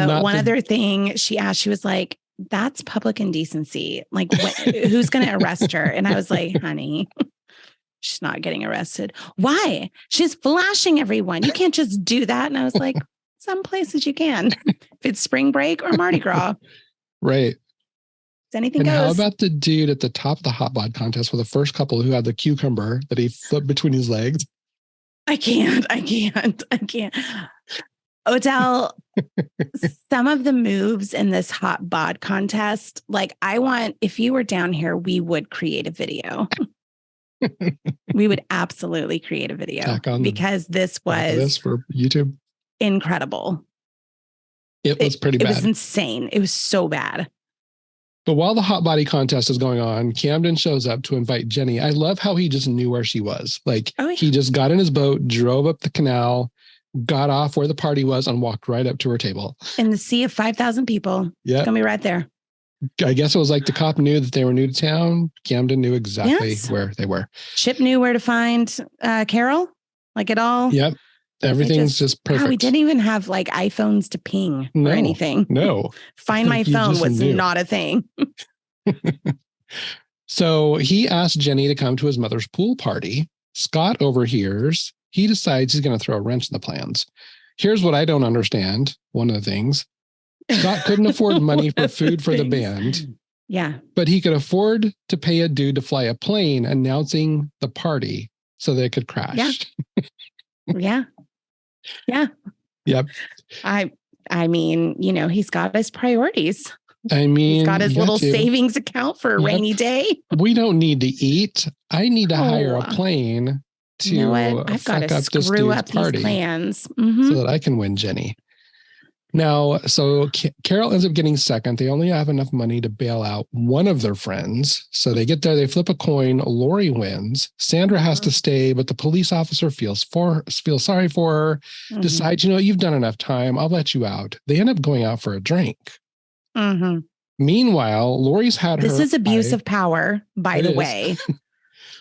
other thing she asked, she was like, that's public indecency. Who's going to arrest her? And I was like, honey, she's not getting arrested. Why? She's flashing everyone. You can't just do that. And I was like, some places you can. If it's spring break or Mardi Gras. Right. Anything and goes. How about the dude at the top of the hot bod contest with the first couple who had the cucumber that he flipped between his legs? I can't. Odell, some of the moves in this hot bod contest, if you were down here, we would create a video. We would absolutely create a video because this was for YouTube. Incredible. It was pretty bad. It was insane. It was so bad. But while the hot body contest is going on, Camden shows up to invite Jennie. I love how he just knew where she was. He just got in his boat, drove up the canal, got off where the party was and walked right up to her table. In the sea of 5,000 people. Yeah. It's going to be right there. I guess it was like the cop knew that they were new to town. Camden knew exactly where they were. Chip knew where to find Carol. Like it all. Yep. Everything's just perfect. Wow, we didn't even have like iPhones to ping or anything. No. Find my phone was not a thing. So he asked Jennie to come to his mother's pool party. Scott overhears. He decides he's going to throw a wrench in the plans. Here's what I don't understand. One of the things. Scott couldn't afford money for food for the band. Yeah. But he could afford to pay a dude to fly a plane announcing the party so they could crash. Yeah. Yeah. Yep. I mean, you know, he's got his priorities. I mean, he's got his little savings account for a rainy day. We don't need to eat. I need to hire a plane to you know what? I've got to screw up these plans so that I can win Jennie. Now, so Carol ends up getting second. They only have enough money to bail out one of their friends. So they get there, they flip a coin. Lori wins. Sandra has to stay, but the police officer feels sorry for her, decides, you know, you've done enough time. I'll let you out. They end up going out for a drink. Meanwhile, Lori's had This is abuse of power, by the way.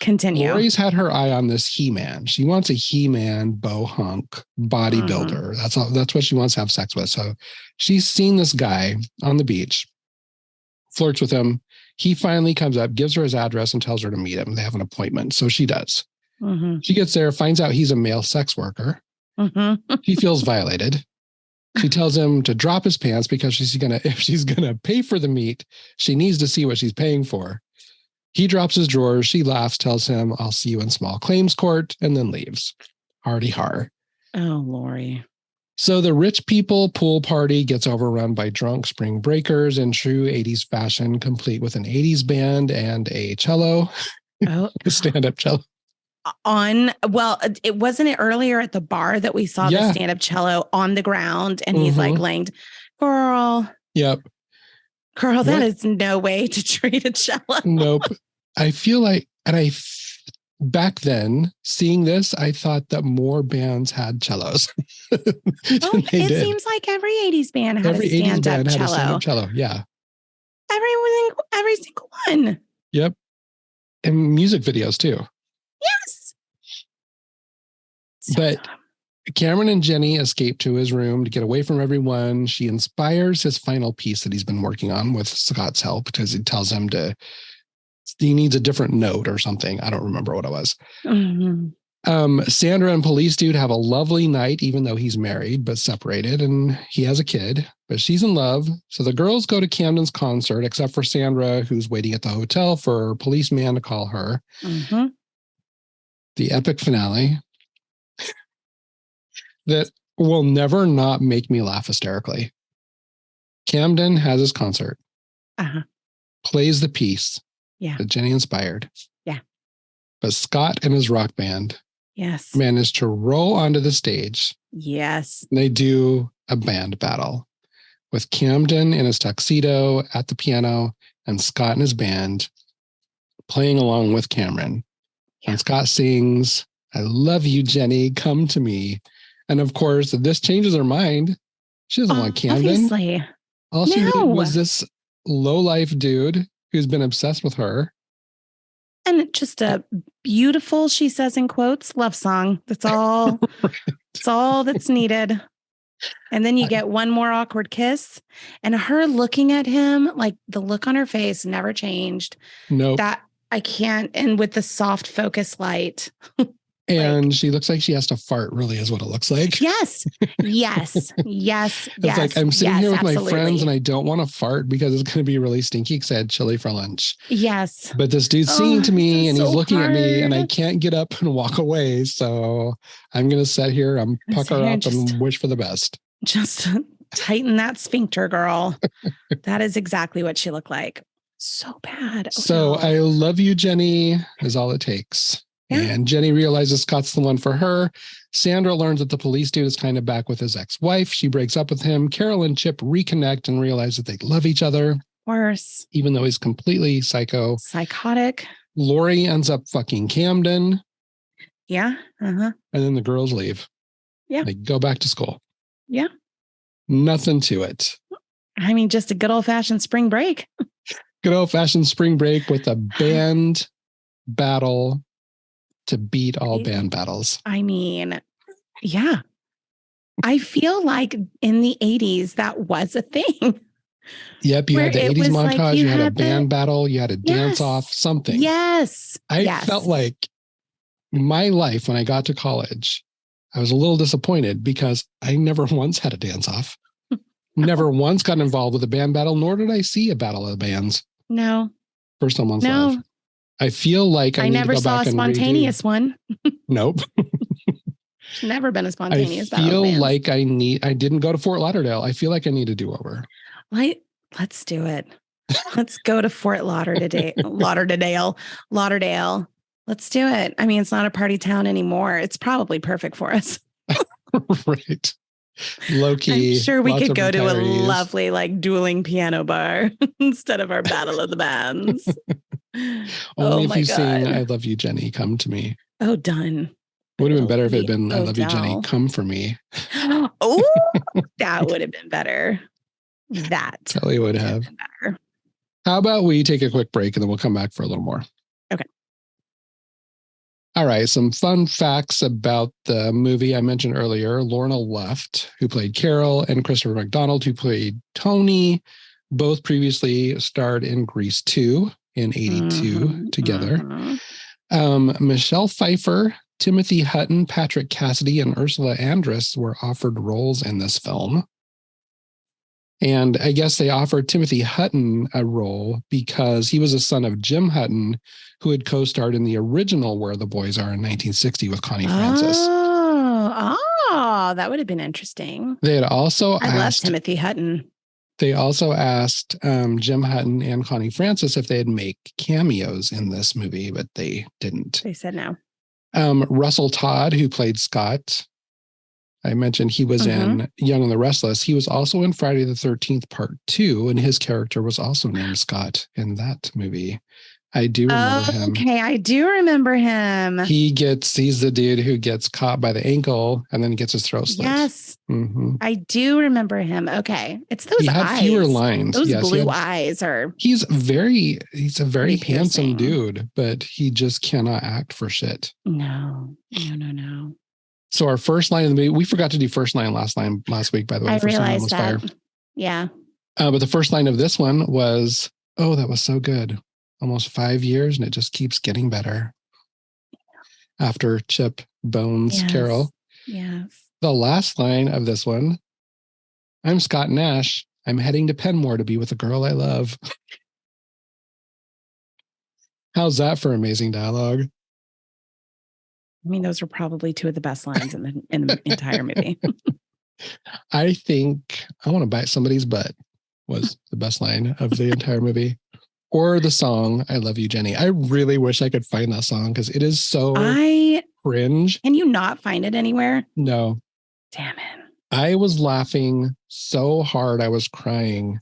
Continue. Lori's had her eye on this He-Man. She wants a He-Man bow hunk bodybuilder. That's what she wants to have sex with. So she's seen this guy on the beach, flirts with him. He finally comes up, gives her his address and tells her to meet him. They have an appointment. So she does. She gets there, finds out he's a male sex worker. He feels violated. She tells him to drop his pants because if she's gonna pay for the meat, she needs to see what she's paying for. He drops his drawers. She laughs, tells him, I'll see you in small claims court, and then leaves. Hardy har. Oh, Lori. So the rich people pool party gets overrun by drunk spring breakers in true 80s fashion, complete with an 80s band and a cello. A stand-up cello. It wasn't it earlier at the bar that we saw the stand-up cello on the ground and he's like laying, girl. Yep. Girl, that is no way to treat a cello. Nope. I feel like, back then, seeing this, I thought that more bands had cellos. It seems like every 80s band had a stand-up cello. Yeah. Every single one. Yep. And music videos too. Yes. But Cameron and Jennie escape to his room to get away from everyone. She inspires his final piece that he's been working on with Scott's help because he tells him he needs a different note or something. I don't remember what it was. Sandra and police dude have a lovely night, even though he's married, but separated, and he has a kid, but she's in love. So the girls go to Camden's concert, except for Sandra, who's waiting at the hotel for a policeman to call her. The epic finale that will never not make me laugh hysterically. Camden has his concert, plays the piece that Jennie inspired. Yeah. But Scott and his rock band managed to roll onto the stage. Yes. And they do a band battle with Camden in his tuxedo at the piano and Scott and his band playing along with Cameron. And Scott sings, I love you, Jennie, come to me. And of course, this changes her mind. She doesn't want Camden. Obviously. All she needed was this low-life dude who's been obsessed with her. And just a beautiful, she says in quotes, love song. That's all. That's all that's needed. And then you get one more awkward kiss and her looking at him, like the look on her face never changed. Nope. That I can't. And with the soft focus light. And she looks like she has to fart, really, is what it looks like. Yes. It's like, I'm sitting here with my friends and I don't want to fart because it's going to be really stinky because I had chili for lunch. Yes. But this dude's singing to me and he's looking at me and I can't get up and walk away. So I'm going to sit here, pucker up and wish for the best. Just tighten that sphincter, girl. That is exactly what she looked like. So bad. I love you, Jennie, is all it takes. Yeah. And Jennie realizes Scott's the one for her. Sandra learns that the police dude is kind of back with his ex-wife. She breaks up with him. Carol and Chip reconnect and realize that they love each other. Worse. Even though he's completely psychotic. Lori ends up fucking Camden. Yeah. And then the girls leave. Yeah. Like, go back to school. Yeah. Nothing to it. I mean, just a good old fashioned spring break. Good old fashioned spring break with a band battle to beat all band battles. I mean, yeah. I feel like in the 80s, that was a thing. Yep. You had the 80s montage. Like you had a band battle. You had a dance off, something. Yes. I felt like my life when I got to college, I was a little disappointed because I never once had a dance off. Never once got involved with a band battle, nor did I see a battle of the bands. No. For Someone's Love. I feel like I never saw a spontaneous one. Nope. Never been a spontaneous battle. I feel like I didn't go to Fort Lauderdale. I feel like I need to do over. Let's do it. Let's go to Fort Lauderdale. Let's do it. I mean, it's not a party town anymore. It's probably perfect for us. Right. Low key. I'm sure we could go to a lovely, like, dueling piano bar instead of our battle of the bands. Only if you sing I Love You, Jennie, Come to Me. Oh, done. Would have been better if it had been I Love You, Jennie, Come for Me. Oh, that would have been better. That totally would have been better. How about we take a quick break and then we'll come back for a little more. Okay. All right. Some fun facts about the movie I mentioned earlier. Lorna Luft, who played Carol, and Christopher McDonald, who played Tony, both previously starred in Grease 2 in 82 together. Michelle Pfeiffer, Timothy Hutton, Patrick Cassidy, and Ursula Andress were offered roles in this film. And I guess they offered Timothy Hutton a role because he was a son of Jim Hutton, who had co-starred in the original Where the Boys Are in 1960 with Connie Francis. Oh, that would have been interesting. They had also I love Timothy Hutton. They also asked Jim Hutton and Connie Francis if they'd make cameos in this movie, but they didn't. They said no. Russell Todd, who played Scott, I mentioned he was in Young and the Restless. He was also in Friday the 13th Part 2, and his character was also named Scott in that movie. I do remember him. Okay, I do remember him. He's the dude who gets caught by the ankle and then gets his throat slit. Yes. I do remember him. Okay. It's those eyes. He had fewer lines. Those blue eyes are. He's a very handsome dude, but he just cannot act for shit. No. So our first line of the movie, we forgot to do first line last week, by the way. I realized that. Fire. Yeah. But the first line of this one was, "Oh, that was so good. Almost 5 years and it just keeps getting better." After Chip, Bones, Carol. Yes. The last line of this one, "I'm Scott Nash. I'm heading to Penmore to be with a girl I love." How's that for amazing dialogue? I mean, those are probably two of the best lines in the entire movie. I think "I want to bite somebody's butt" was the best line of the entire movie. Or the song "I Love You, Jennie." I really wish I could find that song because it is so cringe. Can you not find it anywhere? No. Damn it. I was laughing so hard I was crying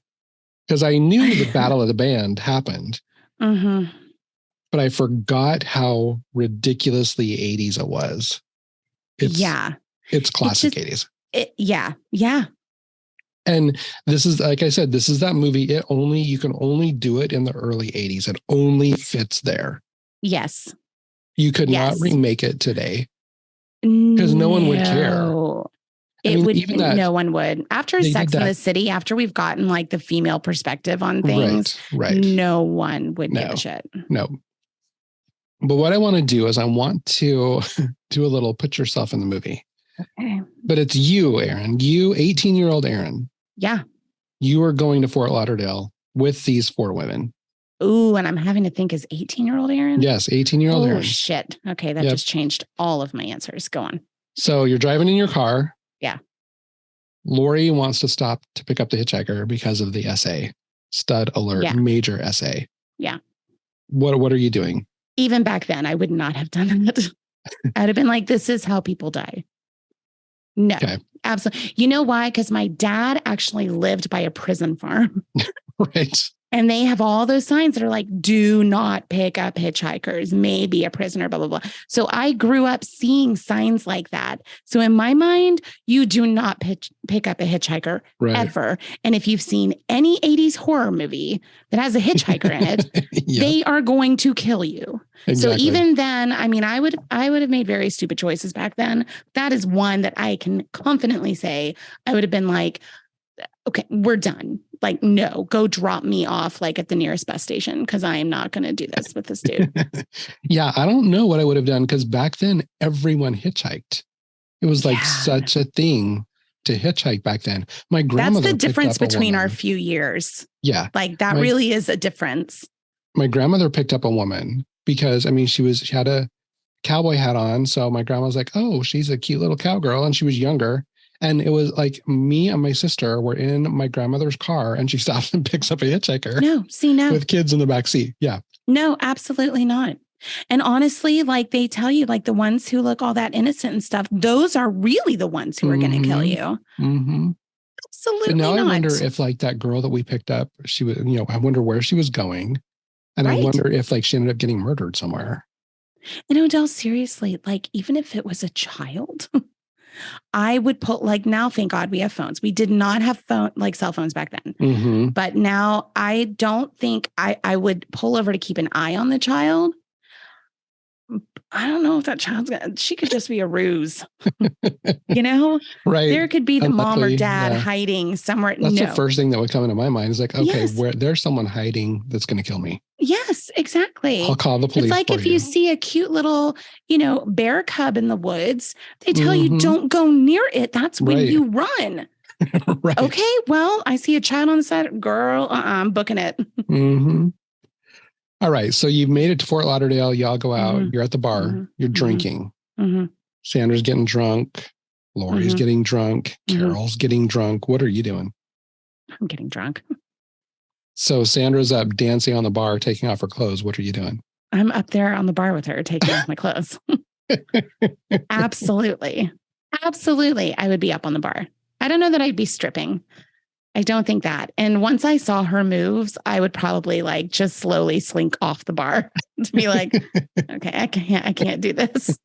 because I knew the Battle of the Band happened. But I forgot how ridiculously 80s it was. It's classic 80s. Yeah. And this is, like I said, this is that movie. You can only do it in the early 80s. It only fits there. Yes. You could not remake it today because no one would care. No one would. After Sex and the City, after we've gotten like the female perspective on things, right. No one would give a shit. No. But what I want to do is I want to do a little put yourself in the movie. Okay. But it's you, Aaron. You, 18-year-old Aaron. Yeah. You are going to Fort Lauderdale with these 4 women. Ooh, and I'm having to think, is 18-year-old Aaron? Yes, 18-year-old Aaron. Oh, shit. Okay, that just changed all of my answers. Go on. So you're driving in your car. Yeah. Lori wants to stop to pick up the hitchhiker because of the essay. Stud alert, major essay. Yeah. What are you doing? Even back then, I would not have done that. I'd have been like, this is how people die. No, absolutely. You know why? Because my dad actually lived by a prison farm. Right. And they have all those signs that are like, do not pick up hitchhikers, may be a prisoner, blah, blah, blah. So I grew up seeing signs like that. So in my mind, you do not pick up a hitchhiker ever. And if you've seen any 80s horror movie that has a hitchhiker in it, they are going to kill you. Exactly. So even then, I mean, I would have made very stupid choices back then. That is one that I can confidently say I would have been like, okay, we're done. Like, no, go drop me off like at the nearest bus station because I am not going to do this with this dude. Yeah, I don't know what I would have done because back then everyone hitchhiked. It was like such a thing to hitchhike back then. My grandmother. That's the difference between our few years. Yeah. Like that really is a difference. My grandmother picked up a woman because, I mean, she had a cowboy hat on. So my grandma was like, oh, she's a cute little cowgirl. And she was younger. And it was like me and my sister were in my grandmother's car and she stops and picks up a hitchhiker. No. With kids in the back seat. Yeah. No, absolutely not. And honestly, like they tell you, like the ones who look all that innocent and stuff, those are really the ones who are going to kill you. Mm-hmm. Absolutely not. I wonder if like that girl that we picked up, she was, I wonder where she was going. And I wonder if like she ended up getting murdered somewhere. And Odell, seriously, like even if it was a child, I would put like now, thank God we have phones. We did not have cell phones back then. Mm-hmm. But now I don't think I would pull over to keep an eye on the child. I don't know if that she could just be a ruse, Right. There could be the mom or dad hiding somewhere. That's the first thing that would come into my mind is like, okay, where there's someone hiding that's going to kill me. Yes, exactly. I'll call the police. It's like if you see a cute little, bear cub in the woods, they tell you don't go near it. That's when you run. Right. Okay, well, I see a child on the side. Girl, I'm booking it. Mm-hmm. All right. So you've made it to Fort Lauderdale. Y'all go out. You're at the bar. You're drinking. Sandra's getting drunk. Lori's getting drunk. Carol's getting drunk. What are you doing? I'm getting drunk. So Sandra's up dancing on the bar, taking off her clothes. What are you doing? I'm up there on the bar with her, taking off my clothes. Absolutely. Absolutely. I would be up on the bar. I don't know that I'd be stripping. I don't think that. And once I saw her moves, I would probably like just slowly slink off the bar to be like, okay, I can't do this.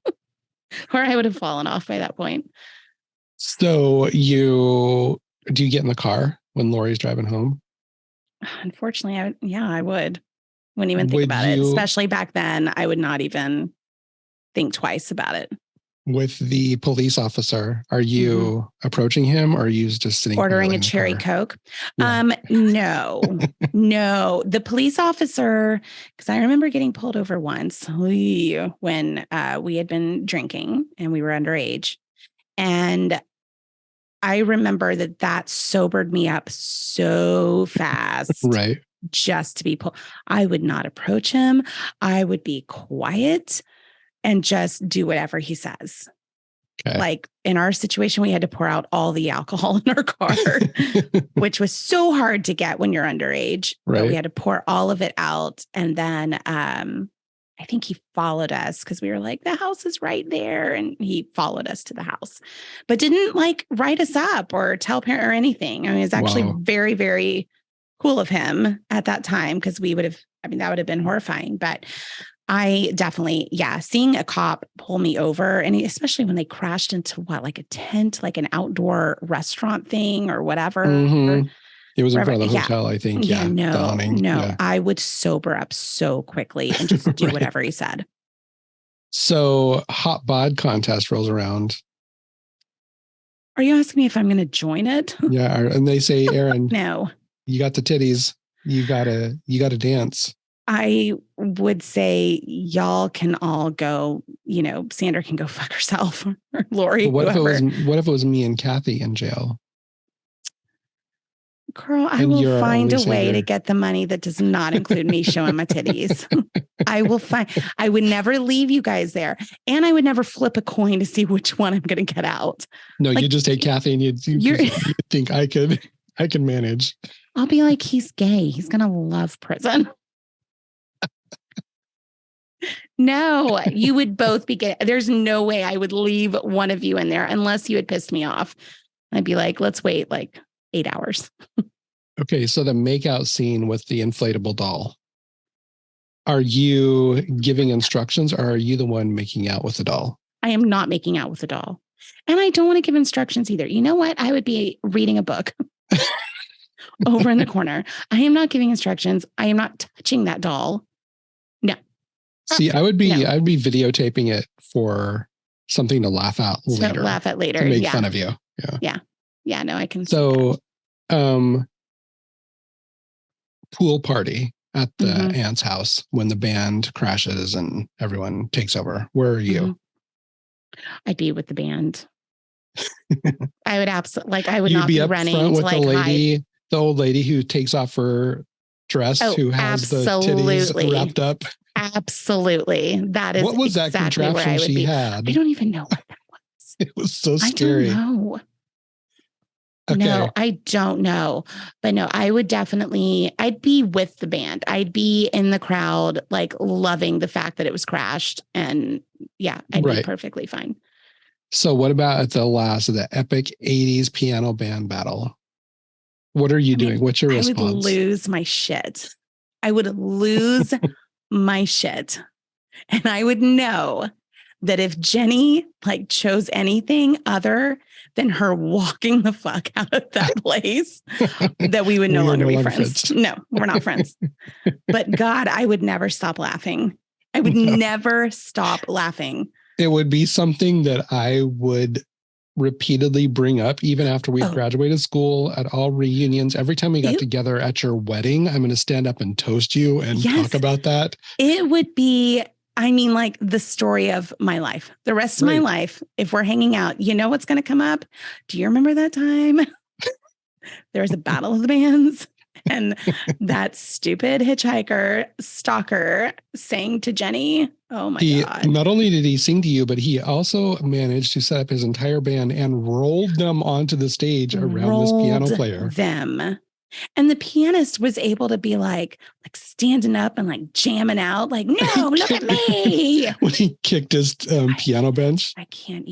Or I would have fallen off by that point. So do you get in the car when Lori's driving home? Unfortunately, I would. Wouldn't even think about it. Especially back then, I would not even think twice about it. With the police officer, are you approaching him or are you just sitting ordering a cherry Coke? Yeah. No. The police officer, because I remember getting pulled over once when we had been drinking and we were underage. And I remember that sobered me up so fast. Right. Just to be pulled. I would not approach him. I would be quiet and just do whatever he says. Okay. Like in our situation, we had to pour out all the alcohol in our car, which was so hard to get when you're underage. Right. But we had to pour all of it out. And then I think he followed us because we were like, the house is right there. And he followed us to the house, but didn't like write us up or tell parent or anything. I mean, it's actually very, very cool of him at that time because that would have been horrifying. But I definitely, seeing a cop pull me over, and especially when they crashed into like a tent, like an outdoor restaurant thing or whatever. Mm-hmm. It was in front of the hotel, I think. No, I would sober up so quickly and just do whatever he said. So hot bod contest rolls around. Are you asking me if I'm going to join it? Yeah. And they say, Aaron, no, you got the titties. You gotta dance. I would say y'all can all go, Sandra can go fuck herself or Lori. What if it was me and Kathy in jail? Girl, I will find a way to get the money that does not include me showing my titties. I would never leave you guys there. And I would never flip a coin to see which one I'm going to get out. No, you just take Kathy and you think I can manage. I'll be like, he's gay. He's going to love prison. No, you would both be gay. There's no way I would leave one of you in there unless you had pissed me off. I'd be like, let's wait like 8 hours. Okay, so the makeout scene with the inflatable doll. Are you giving instructions or are you the one making out with the doll? I am not making out with the doll. And I don't want to give instructions either. You know what? I would be reading a book over in the corner. I am not giving instructions. I am not touching that doll. No. See, I'd be videotaping it for something to laugh at later. To laugh at later. To make fun of you. Yeah. Yeah, no, I can see So, pool party at the aunt's house when the band crashes and everyone takes over. Where are you? I'd be with the band. I would absolutely You'd not be up running front with the lady, the old lady who takes off her dress, who has the titties wrapped up. Absolutely. That is what was exactly that contraption she had? I don't even know what that was. It was so scary. I don't know. Okay. No, I don't know. But no, I'd be with the band. I'd be in the crowd, loving the fact that it was crashed. And yeah, I'd be perfectly fine. So what about at the last of the epic 80s piano band battle? What are you doing? What's your response? I would lose my shit. I would lose my shit. And I would know that if Jennie chose anything other than her walking the fuck out of that place, that we would no longer be friends. No, we're not friends. But God, I would never stop laughing. I would never stop laughing. It would be something that I would repeatedly bring up even after we graduated school, at all reunions. Every time we got together at your wedding, I'm going to stand up and toast you and talk about that. It would be, the story of my life. The rest of my life, if we're hanging out, you know what's going to come up? Do you remember that time? There was a battle of the bands and that stupid hitchhiker stalker sang to Jennie. Oh my God. Not only did he sing to you, but he also managed to set up his entire band and rolled them onto the stage around this piano player. And the pianist was able to be standing up and jamming out, no, look at me. When he kicked his piano bench. I can't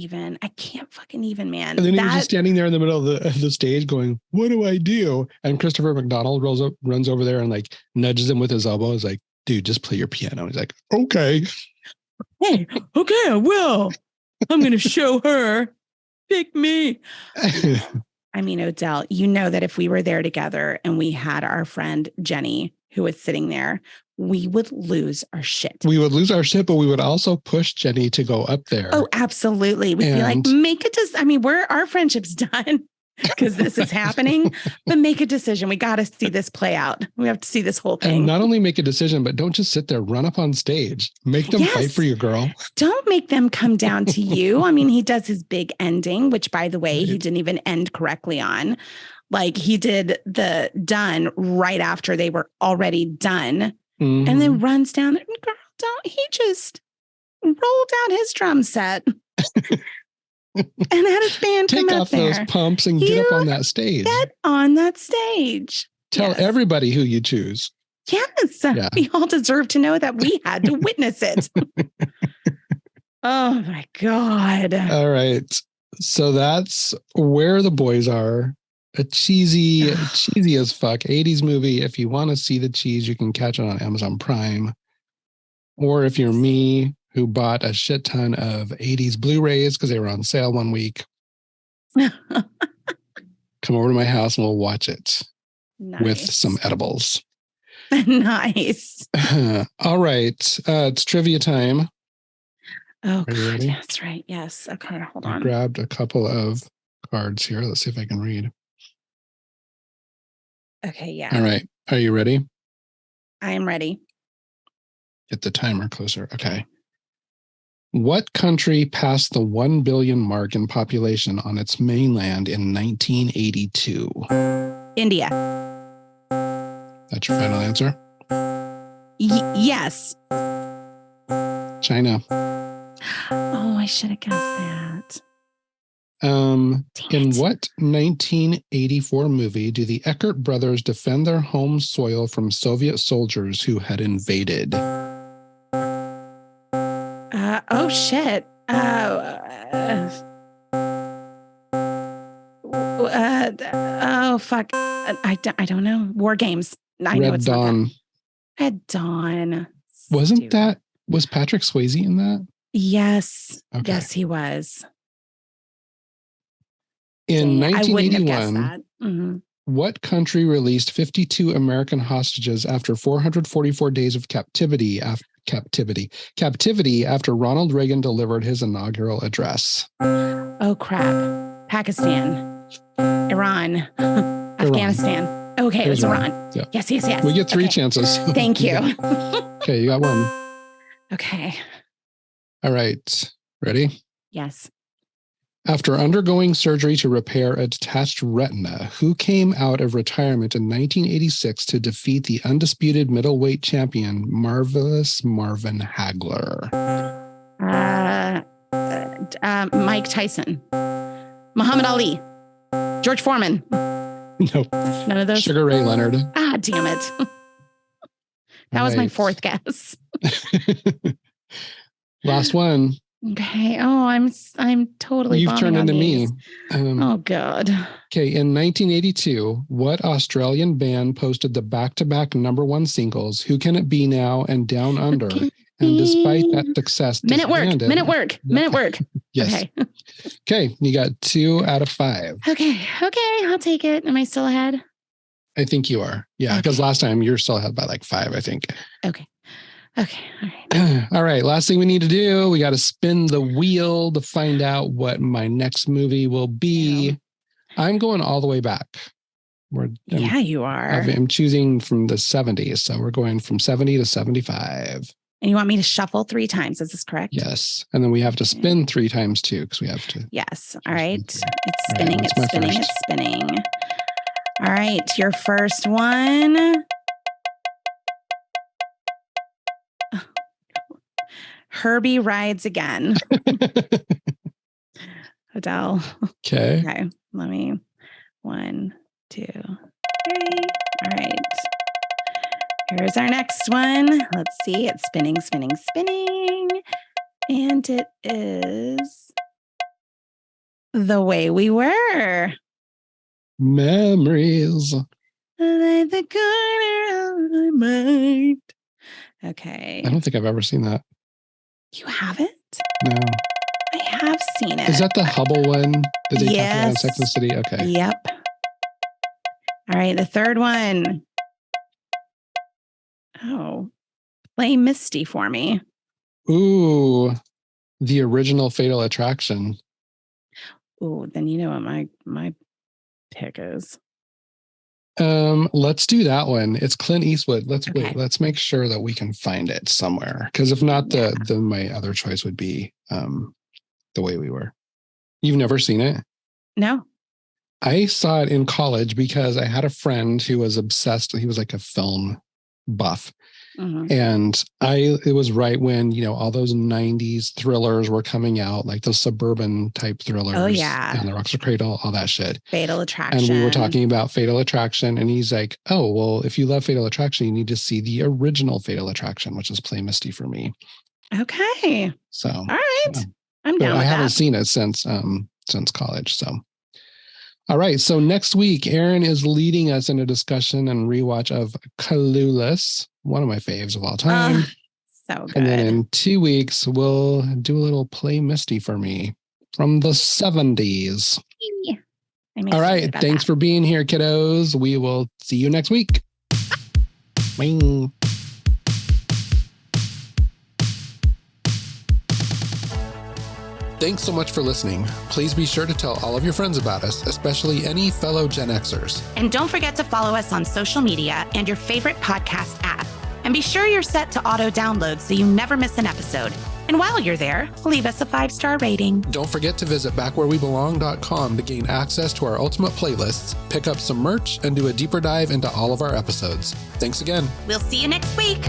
fucking even, man. And then he was just standing there in the middle of the stage going, what do I do? And Christopher McDonald runs over there and nudges him with his elbow. He's like, dude, just play your piano. He's like, okay. Hey, okay, I will. I'm going to show her. Pick me. Odell, you know that if we were there together and we had our friend Jennie who was sitting there, we would lose our shit. We would lose our shit, but we would also push Jennie to go up there. Oh, absolutely. We'd be like, our friendship's done because this is happening, but make a decision. We got to see this play out. We have to see this whole thing. And not only make a decision, but don't just sit there, run up on stage, make them fight for you, girl. Don't make them come down to you. He does his big ending, which by the way, he didn't even end correctly on. He did the done right after they were already done and then runs down there. Girl, he just rolled out his drum set. And had his band take come off up there. Those pumps and get up on that stage. Get on that stage. Tell everybody who you choose. Yes. Yeah. We all deserve to know that we had to witness it. Oh my God. All right. So that's Where the Boys Are. A cheesy as fuck 80s movie. If you want to see the cheese, you can catch it on Amazon Prime. Or if you're me, who bought a shit ton of 80s Blu-rays because they were on sale one week. Come over to my house and we'll watch it with some edibles. Nice. All right. It's trivia time. Oh, God, that's right. Yes. Okay, hold on. I grabbed a couple of cards here. Let's see if I can read. Okay, yeah. All right. Are you ready? I am ready. Get the timer closer. Okay. What country passed the 1 billion mark in population on its mainland in 1982? India. That's your final answer? Yes. China. Oh, I should have guessed that. In what 1984 movie do the Eckert brothers defend their home soil from Soviet soldiers who had invaded? Oh shit. Oh, fuck. I don't know. War Games. I know Red it's Dawn. not that. Red Dawn. Wasn't that, was Patrick Swayze in that? Yes. Okay. Yes, he was. In Dang it, I wouldn't have guessed 1981, that. Mm-hmm. what country released 52 American hostages after 444 days of captivity after Ronald Reagan delivered his inaugural address? Oh, crap. Pakistan. Iran. Afghanistan. Okay, it was Iran. Yeah. Yes. We get 3 chances. Thank you. Okay, you got 1. Okay. All right. Ready? Yes. After undergoing surgery to repair a detached retina, who came out of retirement in 1986 to defeat the undisputed middleweight champion, Marvelous Marvin Hagler? Mike Tyson. Muhammad Ali. George Foreman. Nope. None of those? Sugar Ray Leonard. Ah, damn it. That was my 4th guess. Last one. Okay. Oh, I'm totally. You've turned into me. Oh God. Okay. In 1982, what Australian band posted the back-to-back #1 singles, "Who Can It Be Now" and "Down Under"? And despite that success, Minute Work. Yes. Okay. Okay. You got 2 out of 5. Okay. I'll take it. Am I still ahead? I think you are. Yeah. Because last time you're still ahead by like 5, I think. Okay. All right. All right. Last thing we need to do, we got to spin the wheel to find out what my next movie will be. Yeah. I'm going all the way back. You are. I'm choosing from the 70s. So we're going from 70 to 75. And you want me to shuffle 3 times. Is this correct? Yes. And then we have to spin 3 times too, because we have to. Yes. All right. It's spinning. It's spinning. All right. Your first one. Herbie Rides Again. Adele. Okay. Let me. 1, 2, 3. All right. Here's our next one. Let's see. It's spinning. And it is The Way We Were. Memories. Like the corner of my mind. Okay. I don't think I've ever seen that. You haven't? No. I have seen it. Is that the Hubble one that they talked about in Sex and the City? Okay. Yep. All right. The third one. Oh, play Misty for me. Ooh, the original Fatal Attraction. Ooh, then you know what my pick is. Let's do that one. It's Clint Eastwood. Wait. Let's make sure that we can find it somewhere. Because if not, then my other choice would be The Way We Were. You've never seen it? No. I saw it in college because I had a friend who was obsessed. He was like a film buff. Mm-hmm. And it was right when, all those 90s thrillers were coming out, like those suburban type thrillers. Oh, yeah. And The Roxy Cradle, all that shit. Fatal Attraction. And we were talking about Fatal Attraction. And he's like, oh, well, if you love Fatal Attraction, you need to see the original Fatal Attraction, which is Play Misty for me. Okay. So. All right. I'm down with that. I haven't seen it since college. So. All right. So next week, Aaron is leading us in a discussion and rewatch of Clueless, one of my faves of all time. So good. And then in 2 weeks, we'll do a little Play Misty for me from the 70s. All right. Thanks for being here, kiddos. We will see you next week. Bing. Thanks so much for listening. Please be sure to tell all of your friends about us, especially any fellow Gen Xers. And don't forget to follow us on social media and your favorite podcast app. And be sure you're set to auto download so you never miss an episode. And while you're there, leave us a 5-star rating. Don't forget to visit backwherewebelong.com to gain access to our ultimate playlists, pick up some merch, and do a deeper dive into all of our episodes. Thanks again. We'll see you next week.